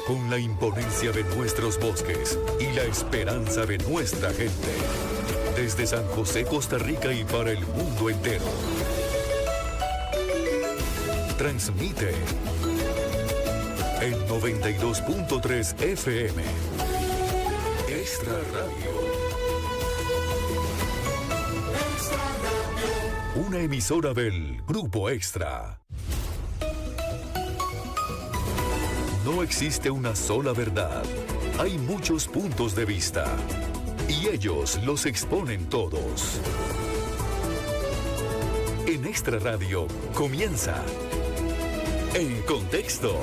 con la imponencia de nuestros bosques y la esperanza de nuestra gente. Desde San José, Costa Rica y para el mundo entero. Transmite en 92.3 FM. Extra Radio. Una emisora del Grupo Extra. No existe una sola verdad. Hay muchos puntos de vista. Y ellos los exponen todos. En Extra Radio comienza En Contexto.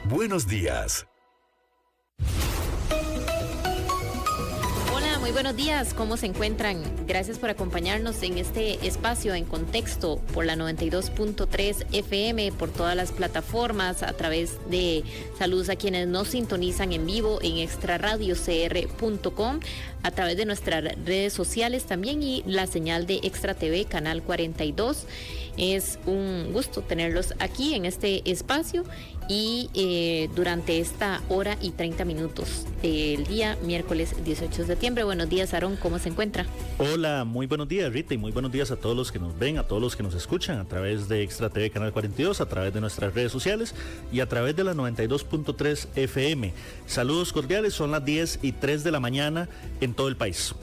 Buenos días. Muy buenos días, ¿cómo se encuentran? Gracias por acompañarnos en este espacio En Contexto por la 92.3 FM, por todas las plataformas, a través de saludos a quienes nos sintonizan en vivo en extraradiocr.com, a través de nuestras redes sociales también y la señal de Extra TV, Canal 42. Es un gusto tenerlos aquí en este espacio y durante esta hora y 30 minutos del día, miércoles 18 de septiembre. Buenos días, Aarón, ¿cómo se encuentra? Hola, muy buenos días, Rita, y muy buenos días a todos los que nos ven, a todos los que nos escuchan a través de Extra TV Canal 42, a través de nuestras redes sociales y a través de la 92.3 FM. Saludos cordiales, son las 10:03 de la mañana en todo el país.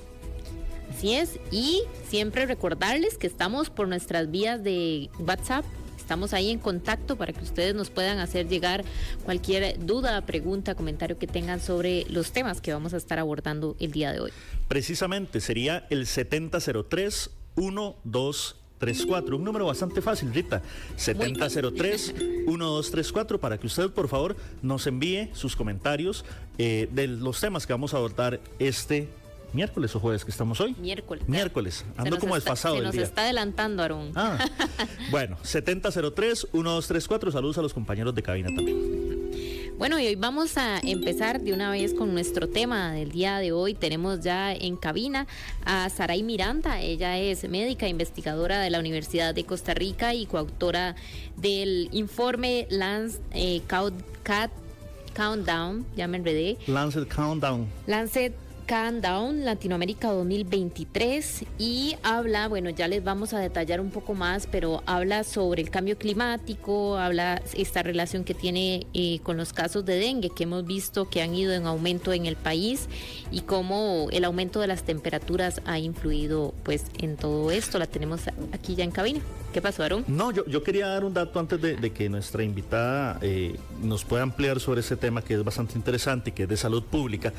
Así es, y siempre recordarles que estamos por nuestras vías de WhatsApp. Estamos ahí en contacto para que ustedes nos puedan hacer llegar cualquier duda, pregunta, comentario que tengan sobre los temas que vamos a estar abordando el día de hoy. Precisamente sería el 7003-1234, un número bastante fácil, Rita, 7003-1234, para que usted por favor nos envíe sus comentarios de los temas que vamos a abordar este miércoles o jueves que estamos hoy. Miércoles. Ando como desfasado del día. Se nos está adelantando, Aarón. Bueno, 7003-1234. Saludos a los compañeros de cabina también. Bueno, y hoy vamos a empezar de una vez con nuestro tema del día de hoy. Tenemos ya en cabina a Saray Miranda. Ella es médica investigadora de la Universidad de Costa Rica y coautora del informe Lancet Countdown. Ya me enredé. Lancet Countdown Latinoamérica 2023, y habla, bueno, ya les vamos a detallar un poco más, pero habla sobre el cambio climático, habla esta relación que tiene con los casos de dengue que hemos visto que han ido en aumento en el país y cómo el aumento de las temperaturas ha influido pues en todo esto. La tenemos aquí ya en cabina. ¿Qué pasó, Aarón? No, yo quería dar un dato antes de que nuestra invitada nos pueda ampliar sobre ese tema que es bastante interesante y que es de salud pública.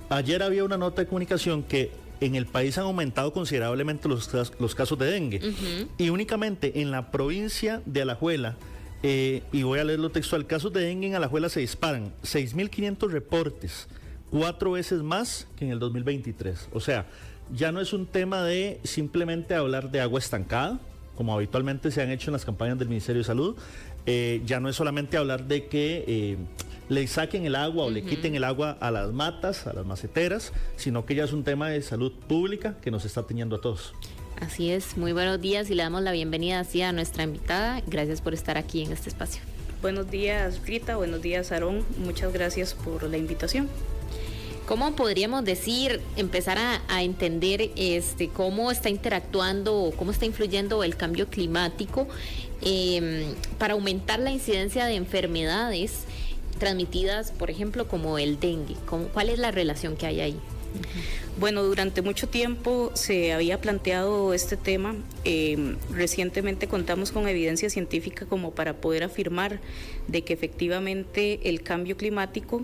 Ayer había una nota de comunicación que en el país han aumentado considerablemente los casos de dengue. Uh-huh. Y únicamente en la provincia de Alajuela, y voy a leerlo textual, casos de dengue en Alajuela se disparan 6.500 reportes, 4 veces más que en el 2023. O sea, ya no es un tema de simplemente hablar de agua estancada, como habitualmente se han hecho en las campañas del Ministerio de Salud. Ya no es solamente hablar de que le saquen el agua o le quiten el agua a las matas, a las maceteras, sino que ya es un tema de salud pública que nos está atañendo a todos. Así es, muy buenos días y le damos la bienvenida así a nuestra invitada. Gracias por estar aquí en este espacio. Buenos días, Rita, buenos días, Aarón, muchas gracias por la invitación. ¿Cómo podríamos decir, empezar a entender cómo está interactuando, cómo está influyendo el cambio climático para aumentar la incidencia de enfermedades transmitidas, por ejemplo, como el dengue? ¿Cuál es la relación que hay ahí? Bueno, durante mucho tiempo se había planteado este tema. Recientemente contamos con evidencia científica como para poder afirmar de que efectivamente el cambio climático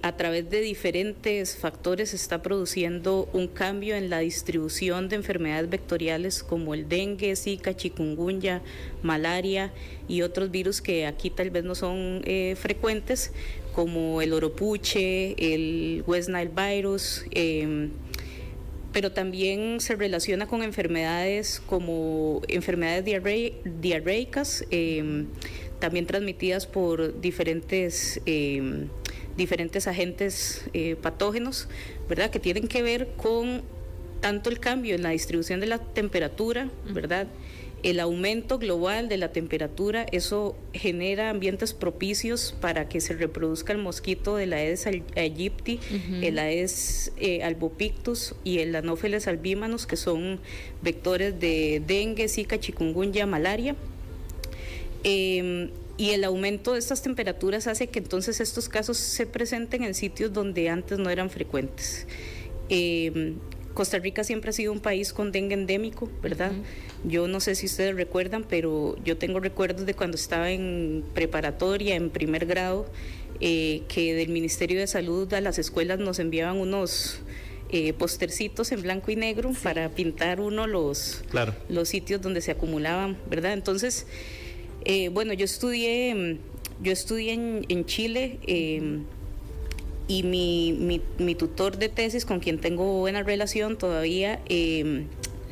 a través de diferentes factores está produciendo un cambio en la distribución de enfermedades vectoriales como el dengue, zika, chikungunya, malaria y otros virus que aquí tal vez no son frecuentes, como el oropuche, el West Nile virus, pero también se relaciona con enfermedades como enfermedades diarreicas, también transmitidas por diferentes agentes patógenos, ¿verdad?, que tienen que ver con tanto el cambio en la distribución de la temperatura, ¿verdad?, el aumento global de la temperatura, eso genera ambientes propicios para que se reproduzca el mosquito de la Aedes aegypti, el Aedes albopictus y el Anopheles albimanus, que son vectores de dengue, zika, chikungunya, malaria. Y el aumento de estas temperaturas hace que entonces estos casos se presenten en sitios donde antes no eran frecuentes. Costa Rica siempre ha sido un país con dengue endémico, ¿verdad? Yo no sé si ustedes recuerdan, pero yo tengo recuerdos de cuando estaba en preparatoria, en primer grado, que del Ministerio de Salud a las escuelas nos enviaban unos postercitos en blanco y negro para pintar los sitios donde se acumulaban, ¿verdad? Entonces, bueno, yo estudié en Chile, y mi tutor de tesis, con quien tengo buena relación todavía,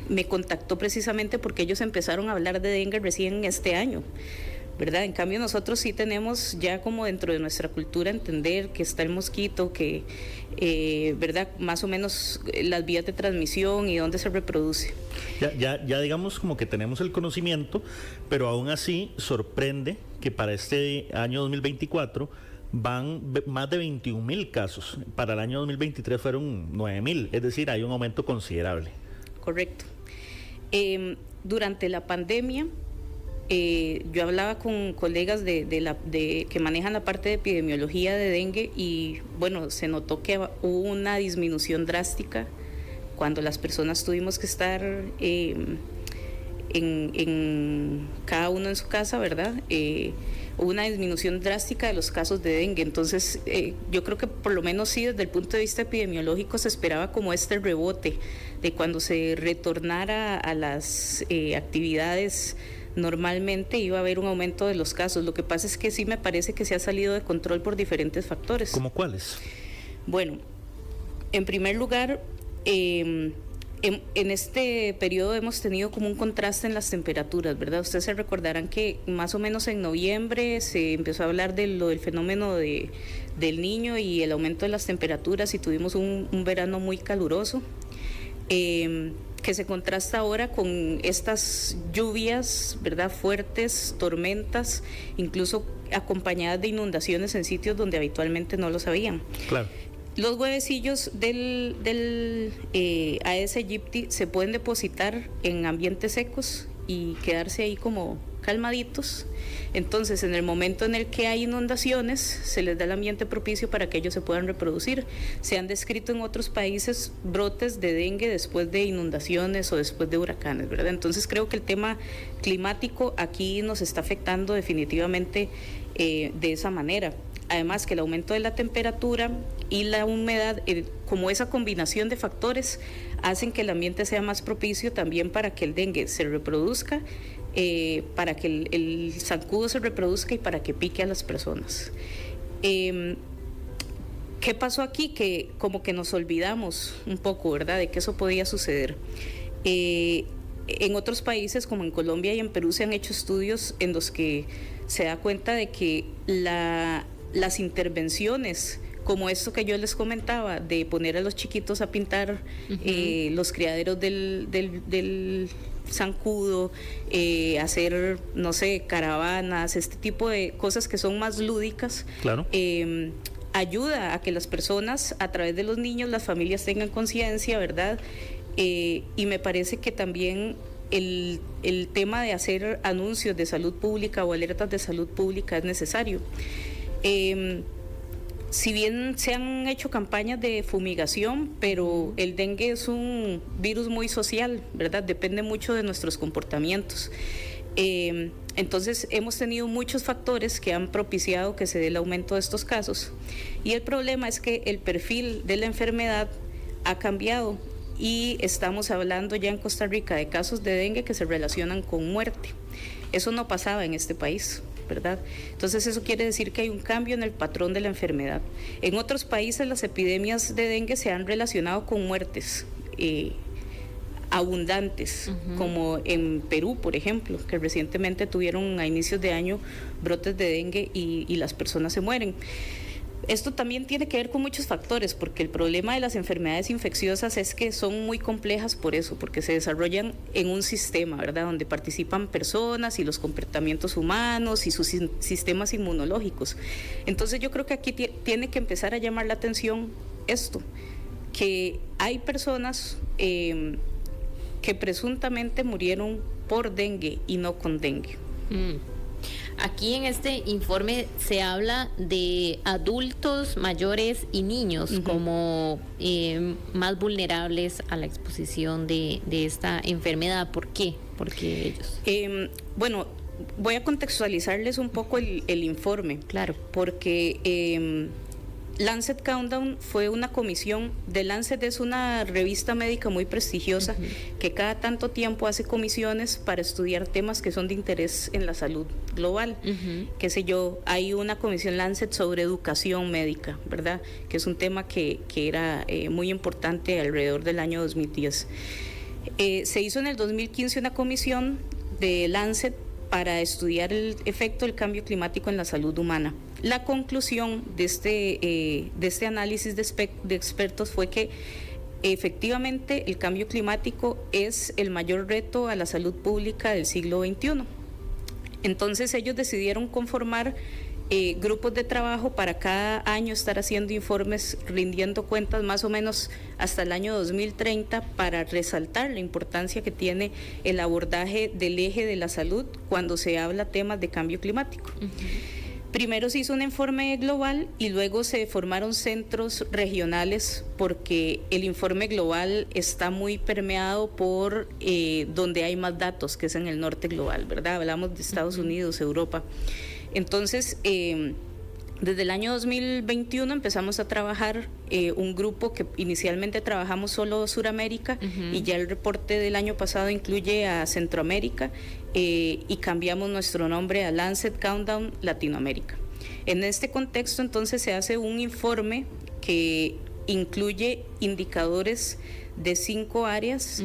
me contactó precisamente porque ellos empezaron a hablar de dengue recién este año, ¿verdad? En cambio nosotros sí tenemos ya como dentro de nuestra cultura entender que está el mosquito, que, ¿verdad? Más o menos las vías de transmisión y dónde se reproduce. Ya digamos como que tenemos el conocimiento, pero aún así sorprende que para este año 2024 van más de 21.000 casos. Para el año 2023 fueron 9.000, es decir, hay un aumento considerable. Correcto. Durante la pandemia, yo hablaba con colegas que manejan la parte de epidemiología de dengue y bueno, se notó que hubo una disminución drástica cuando las personas tuvimos que estar en cada uno en su casa, ¿verdad? Hubo una disminución drástica de los casos de dengue. Entonces, yo creo que por lo menos sí, desde el punto de vista epidemiológico, se esperaba como este rebote de cuando se retornara a las actividades. Normalmente iba a haber un aumento de los casos. Lo que pasa es que sí me parece que se ha salido de control por diferentes factores. ¿Cómo cuáles? Bueno, en primer lugar, en este periodo hemos tenido como un contraste en las temperaturas, ¿verdad? Ustedes se recordarán que más o menos en noviembre se empezó a hablar de lo del fenómeno del Niño y el aumento de las temperaturas, y tuvimos un verano muy caluroso, que se contrasta ahora con estas lluvias, ¿verdad? Fuertes, tormentas, incluso acompañadas de inundaciones en sitios donde habitualmente no los habían. Claro. Los huevecillos del Aedes aegypti se pueden depositar en ambientes secos y quedarse ahí como calmaditos. Entonces, en el momento en el que hay inundaciones, se les da el ambiente propicio para que ellos se puedan reproducir. Se han descrito en otros países brotes de dengue después de inundaciones o después de huracanes, ¿verdad? Entonces, creo que el tema climático aquí nos está afectando definitivamente de esa manera. Además que el aumento de la temperatura y la humedad, como esa combinación de factores, hacen que el ambiente sea más propicio también para que el dengue se reproduzca, para que el zancudo se reproduzca y para que pique a las personas. ¿Qué pasó aquí? Que como que nos olvidamos un poco, ¿verdad?, de que eso podía suceder. En otros países, como en Colombia y en Perú, se han hecho estudios en los que se da cuenta de que las intervenciones, como esto que yo les comentaba, de poner a los chiquitos a pintar los criaderos del zancudo, hacer, no sé, caravanas, este tipo de cosas que son más lúdicas, claro, ayuda a que las personas, a través de los niños, las familias tengan conciencia, ¿verdad? Y me parece que también el tema de hacer anuncios de salud pública o alertas de salud pública es necesario. Si bien se han hecho campañas de fumigación, pero el dengue es un virus muy social, ¿verdad? Depende mucho de nuestros comportamientos. Entonces hemos tenido muchos factores que han propiciado que se dé el aumento de estos casos, y el problema es que el perfil de la enfermedad ha cambiado y estamos hablando ya en Costa Rica de casos de dengue que se relacionan con muerte. Eso no pasaba en este país, ¿verdad? Entonces eso quiere decir que hay un cambio en el patrón de la enfermedad. En otros países las epidemias de dengue se han relacionado con muertes abundantes, como en Perú, por ejemplo, que recientemente tuvieron a inicios de año brotes de dengue y las personas se mueren. Esto también tiene que ver con muchos factores, porque el problema de las enfermedades infecciosas es que son muy complejas por eso, porque se desarrollan en un sistema, ¿verdad?, donde participan personas y los comportamientos humanos y sus sistemas inmunológicos. Entonces yo creo que aquí tiene que empezar a llamar la atención esto, que hay personas que presuntamente murieron por dengue y no con dengue. Aquí en este informe se habla de adultos mayores y niños como más vulnerables a la exposición de esta enfermedad. ¿Por qué? ¿Por qué ellos? Bueno, voy a contextualizarles un poco el informe. Claro. Porque Lancet Countdown fue una comisión. The Lancet es una revista médica muy prestigiosa que cada tanto tiempo hace comisiones para estudiar temas que son de interés en la salud global. Qué sé yo, hay una comisión Lancet sobre educación médica, ¿verdad?, que es un tema que era muy importante alrededor del año 2010. Se hizo en el 2015 una comisión de Lancet para estudiar el efecto del cambio climático en la salud humana. La conclusión de este análisis de expertos fue que efectivamente el cambio climático es el mayor reto a la salud pública del siglo XXI. Entonces ellos decidieron conformar grupos de trabajo para cada año estar haciendo informes, rindiendo cuentas más o menos hasta el año 2030 para resaltar la importancia que tiene el abordaje del eje de la salud cuando se habla temas de cambio climático. Primero se hizo un informe global y luego se formaron centros regionales, porque el informe global está muy permeado por donde hay más datos, que es en el norte global, ¿verdad? Hablamos de Estados Unidos, Europa. Entonces, desde el año 2021 empezamos a trabajar un grupo que inicialmente trabajamos solo Suramérica y ya el reporte del año pasado incluye a Centroamérica y cambiamos nuestro nombre a Lancet Countdown Latinoamérica. En este contexto entonces se hace un informe que incluye indicadores de 5 áreas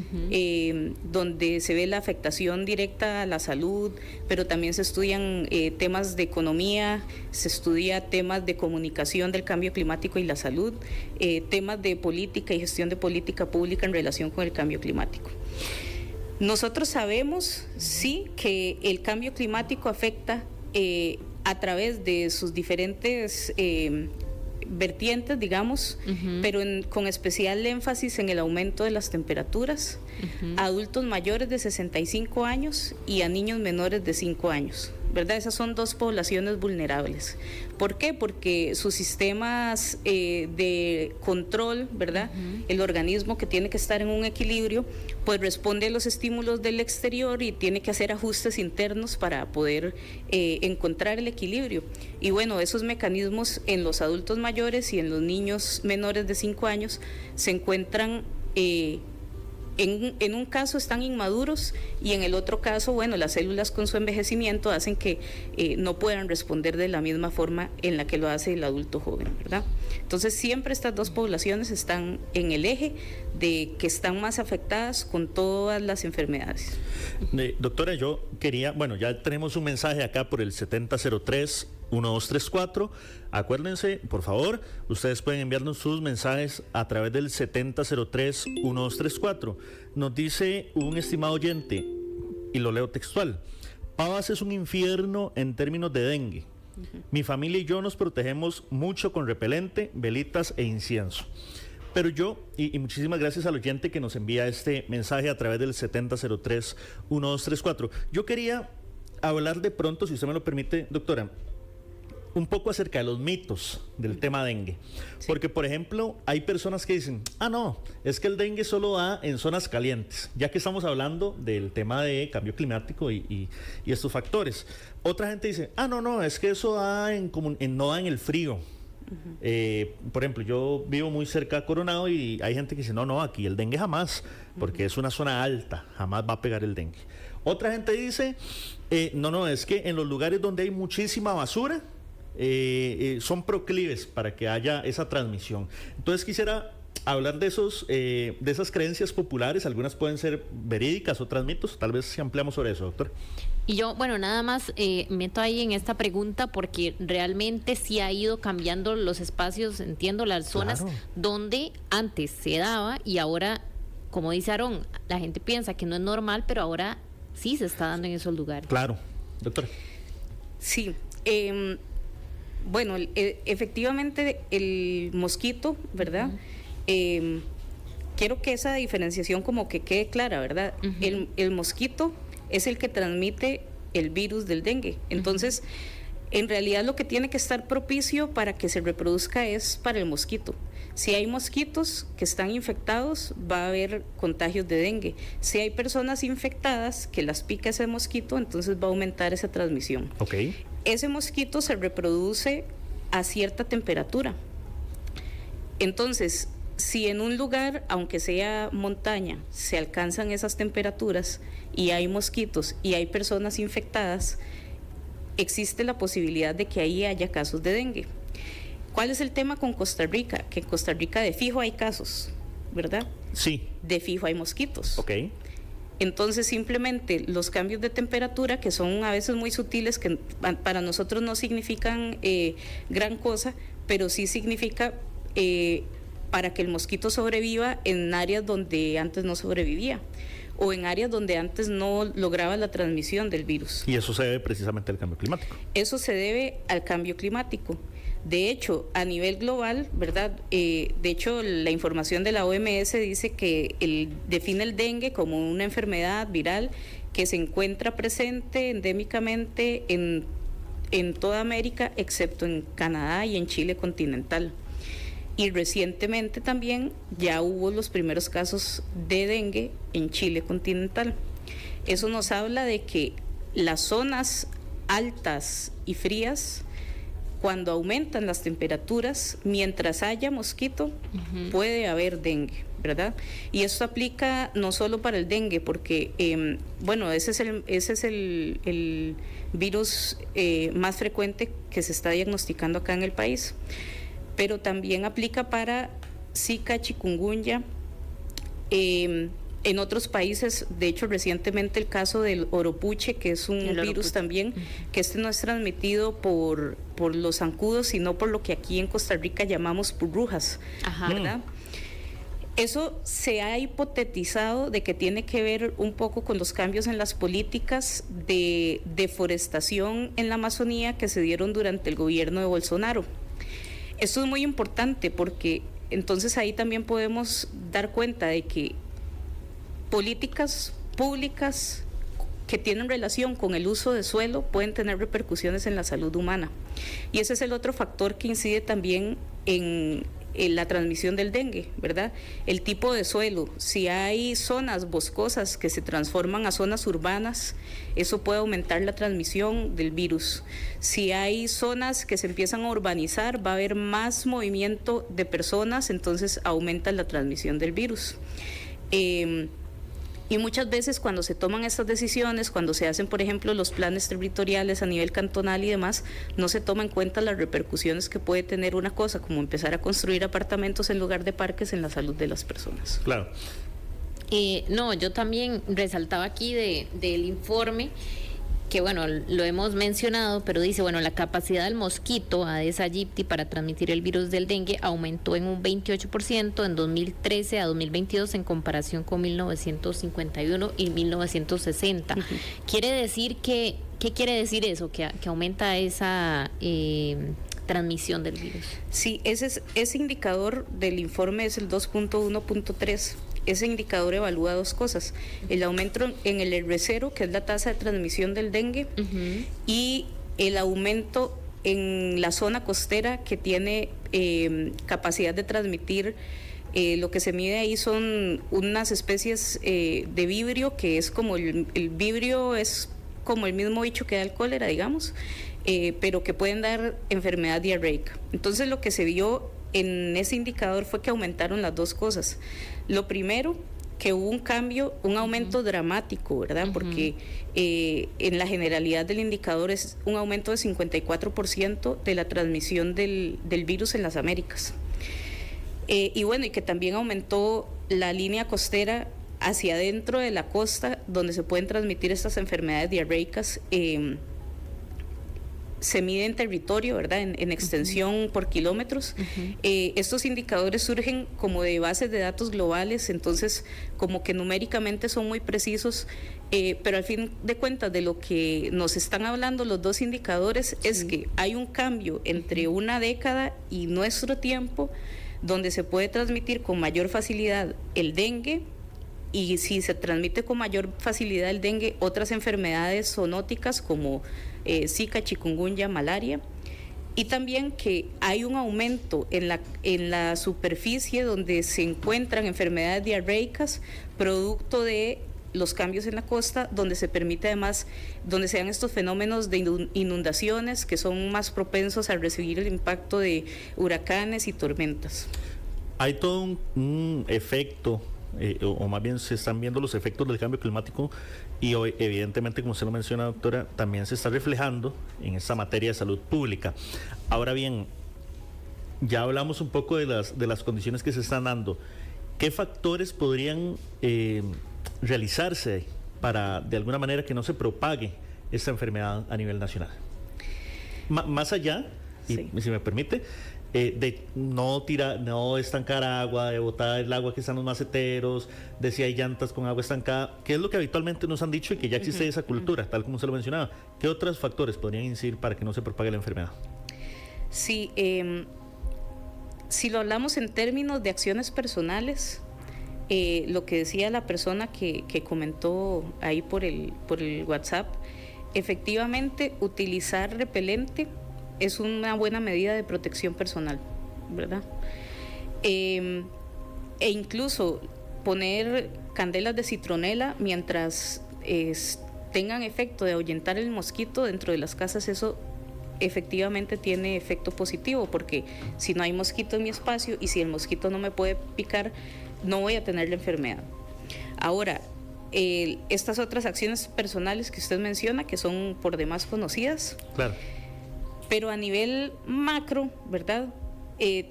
donde se ve la afectación directa a la salud, pero también se estudian temas de economía, se estudia temas de comunicación del cambio climático y la salud, temas de política y gestión de política pública en relación con el cambio climático. Nosotros sabemos, sí, que el cambio climático afecta a través de sus diferentes vertientes, digamos, pero con especial énfasis en el aumento de las temperaturas, a adultos mayores de 65 años y a niños menores de 5 años, ¿verdad? Esas son dos poblaciones vulnerables. ¿Por qué? Porque sus sistemas de control, ¿verdad? El organismo, que tiene que estar en un equilibrio, pues responde a los estímulos del exterior y tiene que hacer ajustes internos para poder encontrar el equilibrio. Y bueno, esos mecanismos en los adultos mayores y en los niños menores de 5 años se encuentran en un caso están inmaduros y en el otro caso, bueno, las células con su envejecimiento hacen que no puedan responder de la misma forma en la que lo hace el adulto joven, ¿verdad? Entonces siempre estas dos poblaciones están en el eje de que están más afectadas con todas las enfermedades. Doctora, yo quería, bueno, ya tenemos un mensaje acá por el 7003-1234. Acuérdense, por favor, ustedes pueden enviarnos sus mensajes a través del 7003-1234. Nos dice un estimado oyente, y lo leo textual: Pavas es un infierno en términos de dengue. Mi familia y yo nos protegemos mucho con repelente, velitas e incienso. Pero yo, y muchísimas gracias al oyente que nos envía este mensaje a través del 7003-1234. Yo quería hablar de pronto, si usted me lo permite, doctora, un poco acerca de los mitos del tema dengue. Sí. Porque, por ejemplo, hay personas que dicen, no, es que el dengue solo da en zonas calientes, ya que estamos hablando del tema de cambio climático y estos factores. Otra gente dice, no, es que eso da no da en el frío. Por ejemplo, yo vivo muy cerca de Coronado y hay gente que dice, no, aquí el dengue jamás, porque es una zona alta, jamás va a pegar el dengue. Otra gente dice, no, es que en los lugares donde hay muchísima basura, son proclives para que haya esa transmisión. Entonces quisiera hablar de esas creencias populares. Algunas pueden ser verídicas, otras mitos. Tal vez si ampliamos sobre eso, doctor. Y yo, bueno, nada más meto ahí en esta pregunta porque realmente sí ha ido cambiando los espacios, entiendo, las zonas donde antes se daba y ahora, como dice Aarón, la gente piensa que no es normal, pero ahora sí se está dando en esos lugares. Claro, doctora. Sí, bueno, efectivamente el mosquito, ¿verdad? Quiero que esa diferenciación como que quede clara, ¿verdad? El mosquito es el que transmite el virus del dengue. Entonces, en realidad lo que tiene que estar propicio para que se reproduzca es para el mosquito. Si hay mosquitos que están infectados, va a haber contagios de dengue. Si hay personas infectadas que las pica ese mosquito, entonces va a aumentar esa transmisión. Okay. Ese mosquito se reproduce a cierta temperatura. Entonces, si en un lugar, aunque sea montaña, se alcanzan esas temperaturas y hay mosquitos y hay personas infectadas, existe la posibilidad de que ahí haya casos de dengue. ¿Cuál es el tema con Costa Rica? Que en Costa Rica de fijo hay casos, ¿verdad? Sí. De fijo hay mosquitos. Ok. Entonces simplemente los cambios de temperatura, que son a veces muy sutiles, que para nosotros no significan gran cosa, pero sí significa para que el mosquito sobreviva en áreas donde antes no sobrevivía o en áreas donde antes no lograba la transmisión del virus. Y eso se debe precisamente al cambio climático. Eso se debe al cambio climático. De hecho, a nivel global, ¿verdad? De hecho, la información de la OMS dice que define el dengue como una enfermedad viral que se encuentra presente endémicamente en toda América, excepto en Canadá y en Chile continental. Y recientemente también ya hubo los primeros casos de dengue en Chile continental. Eso nos habla de que las zonas altas y frías, cuando aumentan las temperaturas, mientras haya mosquito, puede haber dengue, ¿verdad? Y esto aplica no solo para el dengue, porque, bueno, ese es el virus más frecuente que se está diagnosticando acá en el país, pero también aplica para Zika, chikungunya. En otros países, de hecho recientemente el caso del oropuche, que es un virus también, que no es transmitido por los zancudos, sino por lo que aquí en Costa Rica llamamos purrujas, ¿verdad? Eso se ha hipotetizado de que tiene que ver un poco con los cambios en las políticas de deforestación en la Amazonía que se dieron durante el gobierno de Bolsonaro. Esto es muy importante porque entonces ahí también podemos dar cuenta de que políticas públicas que tienen relación con el uso de suelo pueden tener repercusiones en la salud humana. Y ese es el otro factor que incide también en la transmisión del dengue, ¿verdad? El tipo de suelo. Si hay zonas boscosas que se transforman a zonas urbanas, eso puede aumentar la transmisión del virus. Si hay zonas que se empiezan a urbanizar, va a haber más movimiento de personas, entonces aumenta la transmisión del virus. Y muchas veces cuando se toman estas decisiones, cuando se hacen, por ejemplo, los planes territoriales a nivel cantonal y demás, no se toma en cuenta las repercusiones que puede tener una cosa, como empezar a construir apartamentos en lugar de parques en la salud de las personas. Claro. No, yo también resaltaba aquí del informe, que bueno, lo hemos mencionado, pero dice, bueno, la capacidad del mosquito Aedes aegypti para transmitir el virus del dengue aumentó en un 28% en 2013 a 2022 en comparación con 1951 y 1960. Quiere decir que, ¿qué quiere decir eso? Que aumenta esa transmisión del virus. Sí, ese indicador del informe es el 2.1.3. Ese indicador evalúa dos cosas: el aumento en el R0, que es la tasa de transmisión del dengue, y el aumento en la zona costera, que tiene capacidad de transmitir. Lo que se mide ahí son unas especies de vibrio, que es como el vibrio es como el mismo bicho que da el cólera, digamos, pero que pueden dar enfermedad diarreica. Entonces lo que se vio en ese indicador fue que aumentaron las dos cosas. Lo primero, que hubo un cambio, un aumento dramático, ¿verdad? Porque en la generalidad del indicador es un aumento de 54% de la transmisión del virus en las Américas. Y bueno, y que también aumentó la línea costera hacia adentro de la costa, donde se pueden transmitir estas enfermedades diarreicas, se mide en territorio, ¿verdad? En extensión por kilómetros. Estos indicadores surgen como de bases de datos globales, entonces como que numéricamente son muy precisos, pero al fin de cuentas de lo que nos están hablando los dos indicadores es que hay un cambio entre una década y nuestro tiempo, donde se puede transmitir con mayor facilidad el dengue, y si se transmite con mayor facilidad el dengue, otras enfermedades zoonóticas como Zika, chikungunya, malaria, y también que hay un aumento en la superficie donde se encuentran enfermedades diarreicas producto de los cambios en la costa, donde se permite además, donde se dan estos fenómenos de inundaciones que son más propensos a recibir el impacto de huracanes y tormentas. Hay todo un efecto, o más bien se están viendo los efectos del cambio climático y hoy, evidentemente, como usted lo menciona, doctora, también se está reflejando en esta materia de salud pública. Ahora bien, ya hablamos un poco de las condiciones que se están dando. ¿Qué factores podrían realizarse para, de alguna manera, que no se propague esta enfermedad a nivel nacional? Más allá, sí, y si me permite, de no estancar agua, de botar el agua que está en los maceteros, de si hay llantas con agua estancada, que es lo que habitualmente nos han dicho y que ya existe esa cultura, tal como se lo mencionaba. ¿Qué otros factores podrían incidir para que no se propague la enfermedad? Sí, si lo hablamos en términos de acciones personales, lo que decía la persona que comentó ahí por el WhatsApp, efectivamente utilizar repelente es una buena medida de protección personal, ¿verdad? E incluso poner candelas de citronela mientras tengan efecto de ahuyentar el mosquito dentro de las casas, eso efectivamente tiene efecto positivo, porque si no hay mosquito en mi espacio y si el mosquito no me puede picar, no voy a tener la enfermedad. Ahora, estas otras acciones personales que usted menciona, que son por demás conocidas, claro, pero a nivel macro, ¿verdad?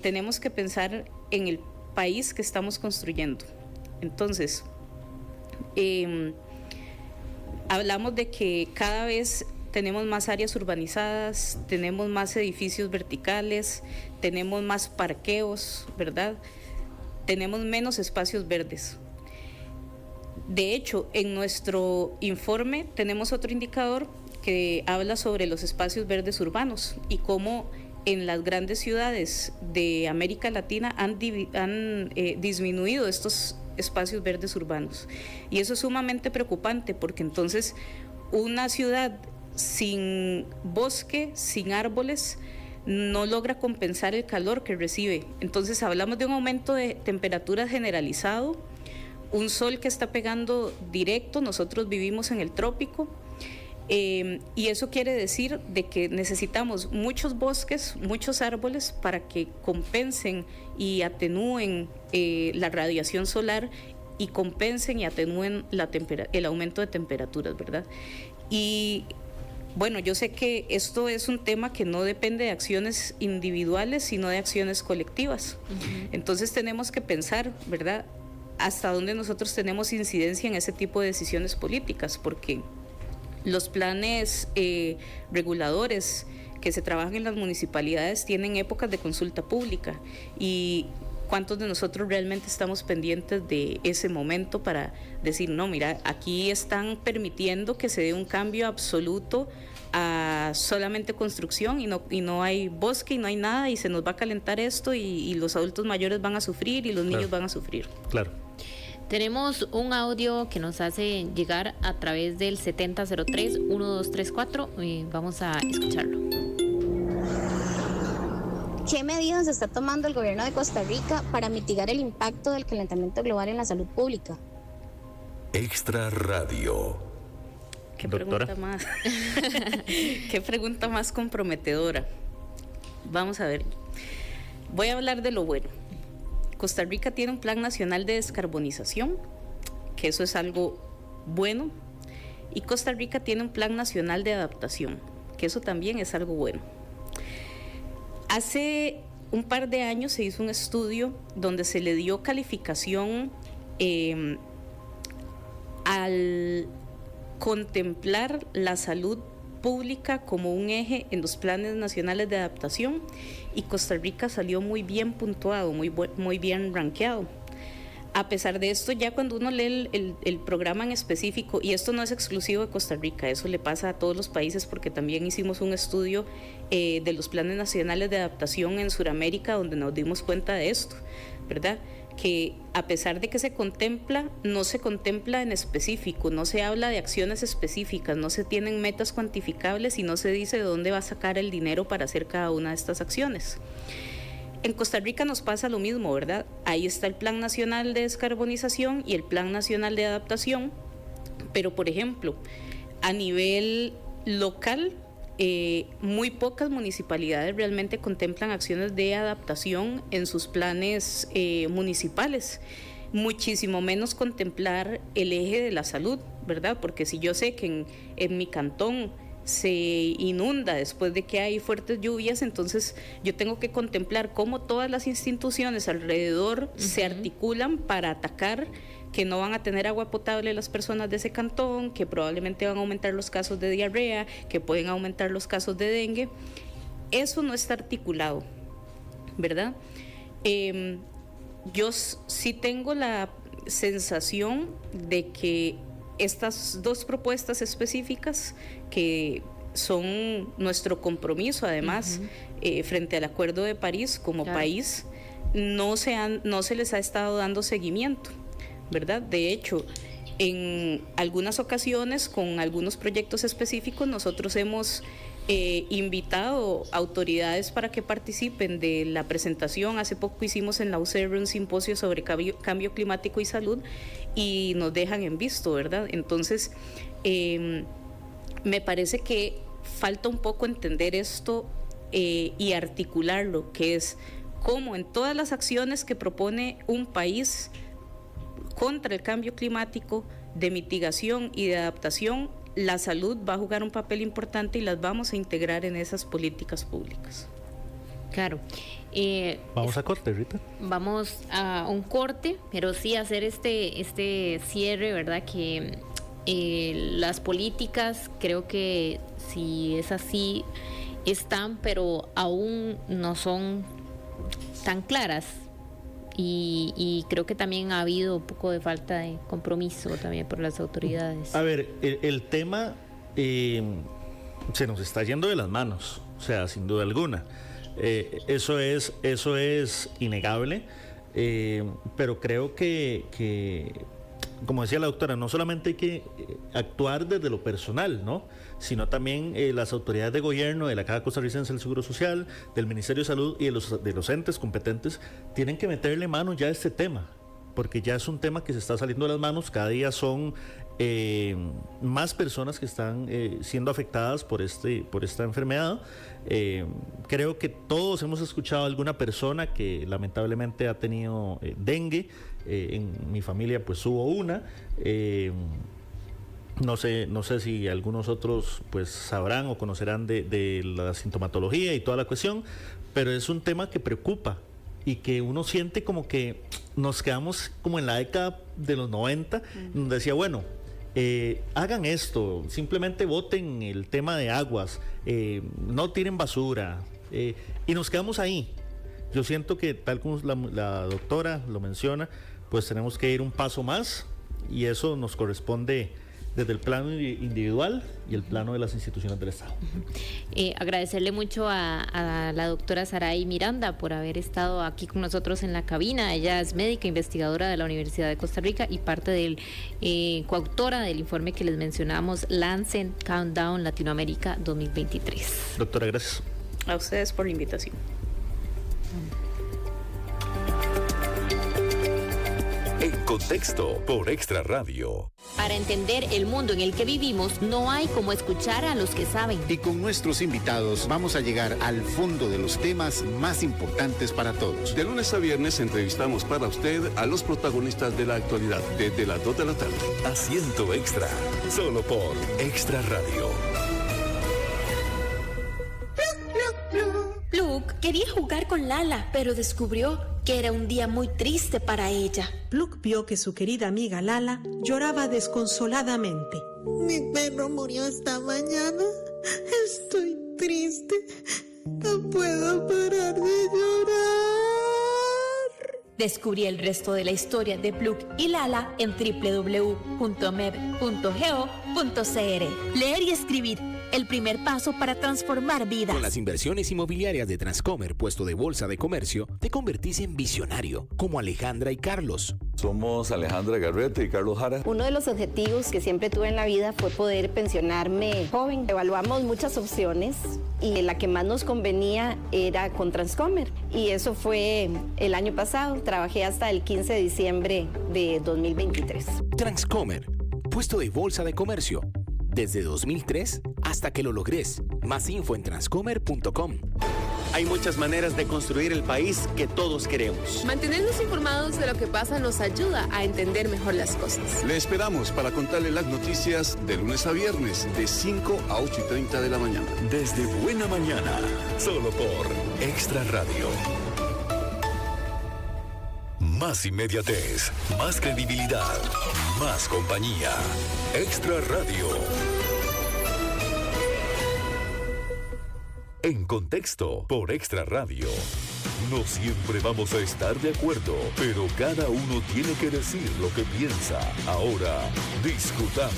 Tenemos que pensar en el país que estamos construyendo. Entonces, hablamos de que cada vez tenemos más áreas urbanizadas, tenemos más edificios verticales, tenemos más parqueos, ¿verdad? Tenemos menos espacios verdes. De hecho, en nuestro informe tenemos otro indicador que habla sobre los espacios verdes urbanos y cómo en las grandes ciudades de América Latina han disminuido estos espacios verdes urbanos. Y eso es sumamente preocupante, porque entonces una ciudad sin bosque, sin árboles, no logra compensar el calor que recibe. Entonces hablamos de un aumento de temperatura generalizado, un sol que está pegando directo, nosotros vivimos en el trópico, y eso quiere decir de que necesitamos muchos bosques, muchos árboles para que compensen y atenúen la radiación solar y compensen y atenúen el aumento de temperaturas, ¿verdad? Y bueno, yo sé que esto es un tema que no depende de acciones individuales, sino de acciones colectivas. Entonces tenemos que pensar, ¿verdad?, hasta dónde nosotros tenemos incidencia en ese tipo de decisiones políticas, porque los planes reguladores que se trabajan en las municipalidades tienen épocas de consulta pública, y ¿cuántos de nosotros realmente estamos pendientes de ese momento para decir, no, mira, aquí están permitiendo que se dé un cambio absoluto a solamente construcción y no hay bosque y no hay nada y se nos va a calentar esto y los adultos mayores van a sufrir y los niños van a sufrir? Claro. Tenemos un audio que nos hace llegar a través del 7003-1234. Vamos a escucharlo. ¿Qué medidas está tomando el gobierno de Costa Rica para mitigar el impacto del calentamiento global en la salud pública? Extra Radio. ¿Qué pregunta más? ¿Qué pregunta más comprometedora? Vamos a ver. Voy a hablar de lo bueno. Costa Rica tiene un Plan Nacional de Descarbonización, que eso es algo bueno, y Costa Rica tiene un Plan Nacional de Adaptación, que eso también es algo bueno. Hace un par de años se hizo un estudio donde se le dio calificación al contemplar la salud pública como un eje en los planes nacionales de adaptación, y Costa Rica salió muy bien puntuado, muy bien rankeado. A pesar de esto, ya cuando uno lee el programa en específico, y esto no es exclusivo de Costa Rica, eso le pasa a todos los países, porque también hicimos un estudio de los planes nacionales de adaptación en Sudamérica, donde nos dimos cuenta de esto, ¿verdad? Que a pesar de que se contempla, no se contempla en específico, no se habla de acciones específicas, no se tienen metas cuantificables y no se dice de dónde va a sacar el dinero para hacer cada una de estas acciones. En Costa Rica nos pasa lo mismo, ¿verdad? Ahí está el Plan Nacional de Descarbonización y el Plan Nacional de Adaptación, pero por ejemplo, a nivel local, muy pocas municipalidades realmente contemplan acciones de adaptación en sus planes municipales, muchísimo menos contemplar el eje de la salud, ¿verdad? Porque si yo sé que en mi cantón se inunda después de que hay fuertes lluvias, entonces yo tengo que contemplar cómo todas las instituciones alrededor se articulan para atacar que no van a tener agua potable las personas de ese cantón, que probablemente van a aumentar los casos de diarrea, que pueden aumentar los casos de dengue. Eso no está articulado, ¿verdad? Yo sí tengo la sensación de que estas dos propuestas específicas, que son nuestro compromiso además frente al Acuerdo de París como país, no se les ha estado dando seguimiento, ¿verdad? De hecho, en algunas ocasiones, con algunos proyectos específicos, nosotros hemos invitado autoridades para que participen de la presentación. Hace poco hicimos en la UCR un simposio sobre cambio climático y salud y nos dejan en visto, ¿verdad? Entonces, me parece que falta un poco entender esto y articularlo, que es cómo en todas las acciones que propone un país contra el cambio climático, de mitigación y de adaptación, la salud va a jugar un papel importante y las vamos a integrar en esas políticas públicas. Claro. Vamos a corte, Rita. Vamos a un corte, pero sí hacer este cierre, ¿verdad? Que las políticas, creo que si es así, están, pero aún no son tan claras. Y creo que también ha habido un poco de falta de compromiso también por las autoridades. A ver, el tema se nos está yendo de las manos, o sea, sin duda alguna. Eso es innegable, pero creo que, como decía la doctora, no solamente hay que actuar desde lo personal, ¿no?, sino también las autoridades de gobierno, de la Caja Costarricense del Seguro Social, del Ministerio de Salud y de los entes competentes, tienen que meterle mano ya a este tema, porque ya es un tema que se está saliendo de las manos. Cada día son más personas que están siendo afectadas por esta enfermedad. Creo que todos hemos escuchado a alguna persona que lamentablemente ha tenido dengue. En mi familia pues hubo una. No sé si algunos otros pues sabrán o conocerán de la sintomatología y toda la cuestión, pero es un tema que preocupa y que uno siente como que nos quedamos como en la década de los 90, donde decía, bueno, hagan esto, simplemente voten el tema de aguas, no tiren basura, y nos quedamos ahí. Yo siento que, tal como la doctora lo menciona, pues tenemos que ir un paso más, y eso nos corresponde desde el plano individual y el plano de las instituciones del Estado. Agradecerle mucho a la doctora Saray Miranda por haber estado aquí con nosotros en la cabina. Ella es médica investigadora de la Universidad de Costa Rica y parte del coautora del informe que les mencionamos, Lancet Countdown Latinoamérica 2023. Doctora, gracias. A ustedes por la invitación. En Contexto por Extra Radio. Para entender el mundo en el que vivimos, no hay como escuchar a los que saben. Y con nuestros invitados vamos a llegar al fondo de los temas más importantes para todos. De lunes a viernes entrevistamos para usted a los protagonistas de la actualidad desde las 2 de la tarde. Asiento Extra, solo por Extra Radio. Plug, Quería jugar con Lala, pero descubrió que era un día muy triste para ella. Pluk vio que su querida amiga Lala lloraba desconsoladamente. Mi perro murió esta mañana. Estoy triste. No puedo parar de llorar. Descubrí el resto de la historia de Pluk y Lala en www.mev.go.cr. Leer y escribir. El primer paso para transformar vidas. Con las inversiones inmobiliarias de Transcomer, puesto de bolsa de comercio, te convertís en visionario, como Alejandra y Carlos. Somos Alejandra Garrete y Carlos Jara. Uno de los objetivos que siempre tuve en la vida fue poder pensionarme joven. Evaluamos muchas opciones y la que más nos convenía era con Transcomer. Y eso fue el año pasado. Trabajé hasta el 15 de diciembre de 2023. Transcomer, puesto de bolsa de comercio. Desde 2003 hasta que lo logres. Más info en transcomer.com. Hay muchas maneras de construir el país que todos queremos. Mantenernos informados de lo que pasa nos ayuda a entender mejor las cosas. Le esperamos para contarle las noticias de lunes a viernes, de 5 a 8:30 de la mañana. Desde Buena Mañana, solo por Extra Radio. Más inmediatez, más credibilidad, más compañía. Extra Radio. En contexto, por Extra Radio. No siempre vamos a estar de acuerdo, pero cada uno tiene que decir lo que piensa. Ahora, discutamos.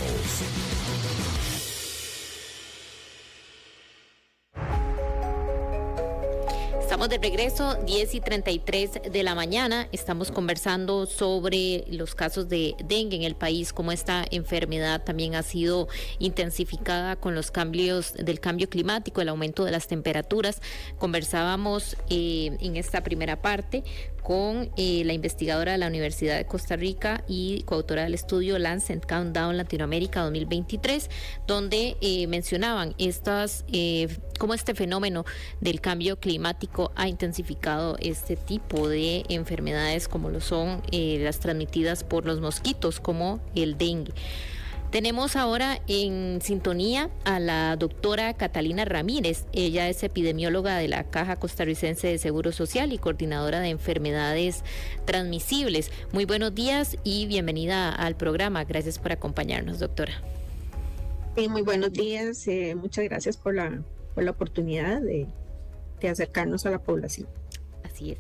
Estamos de regreso, 10:33 de la mañana. Estamos conversando sobre los casos de dengue en el país, cómo esta enfermedad también ha sido intensificada con los cambios del cambio climático, el aumento de las temperaturas. Conversábamos en esta primera parte con la investigadora de la Universidad de Costa Rica y coautora del estudio Lancet Countdown Latinoamérica 2023, donde mencionaban cómo este fenómeno del cambio climático ha intensificado este tipo de enfermedades como lo son las transmitidas por los mosquitos, como el dengue. Tenemos ahora en sintonía a la doctora Catalina Ramírez. Ella es epidemióloga de la Caja Costarricense de Seguro Social y coordinadora de enfermedades transmisibles. Muy buenos días y bienvenida al programa. Gracias por acompañarnos, doctora. Muy buenos días. Muchas gracias por la oportunidad de acercarnos a la población. Así es.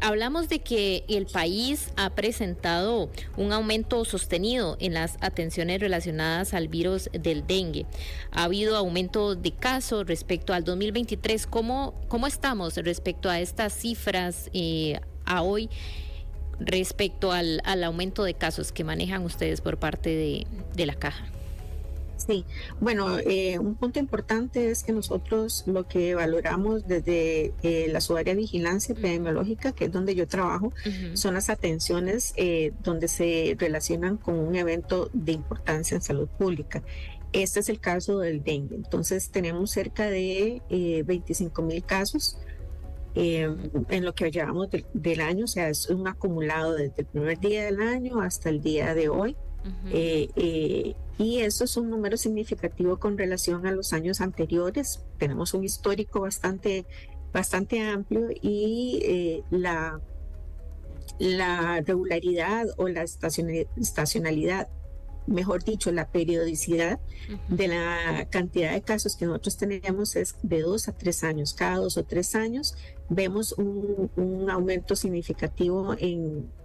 Hablamos de que el país ha presentado un aumento sostenido en las atenciones relacionadas al virus del dengue. Ha habido aumento de casos respecto al 2023. ¿Cómo estamos respecto a estas cifras a hoy respecto al aumento de casos que manejan ustedes por parte de la Caja? Sí, bueno, un punto importante es que nosotros lo que valoramos desde la subárea de vigilancia epidemiológica, que es donde yo trabajo, son las atenciones donde se relacionan con un evento de importancia en salud pública. Este es el caso del dengue. Entonces tenemos cerca de 25,000 casos en lo que llevamos del año, o sea, es un acumulado desde el primer día del año hasta el día de hoy. Y eso es un número significativo con relación a los años anteriores. Tenemos un histórico bastante amplio y la regularidad o la estacionalidad, mejor dicho, la periodicidad de la cantidad de casos que nosotros tenemos es de 2 a 3 años. Cada 2 o 3 años vemos un aumento significativo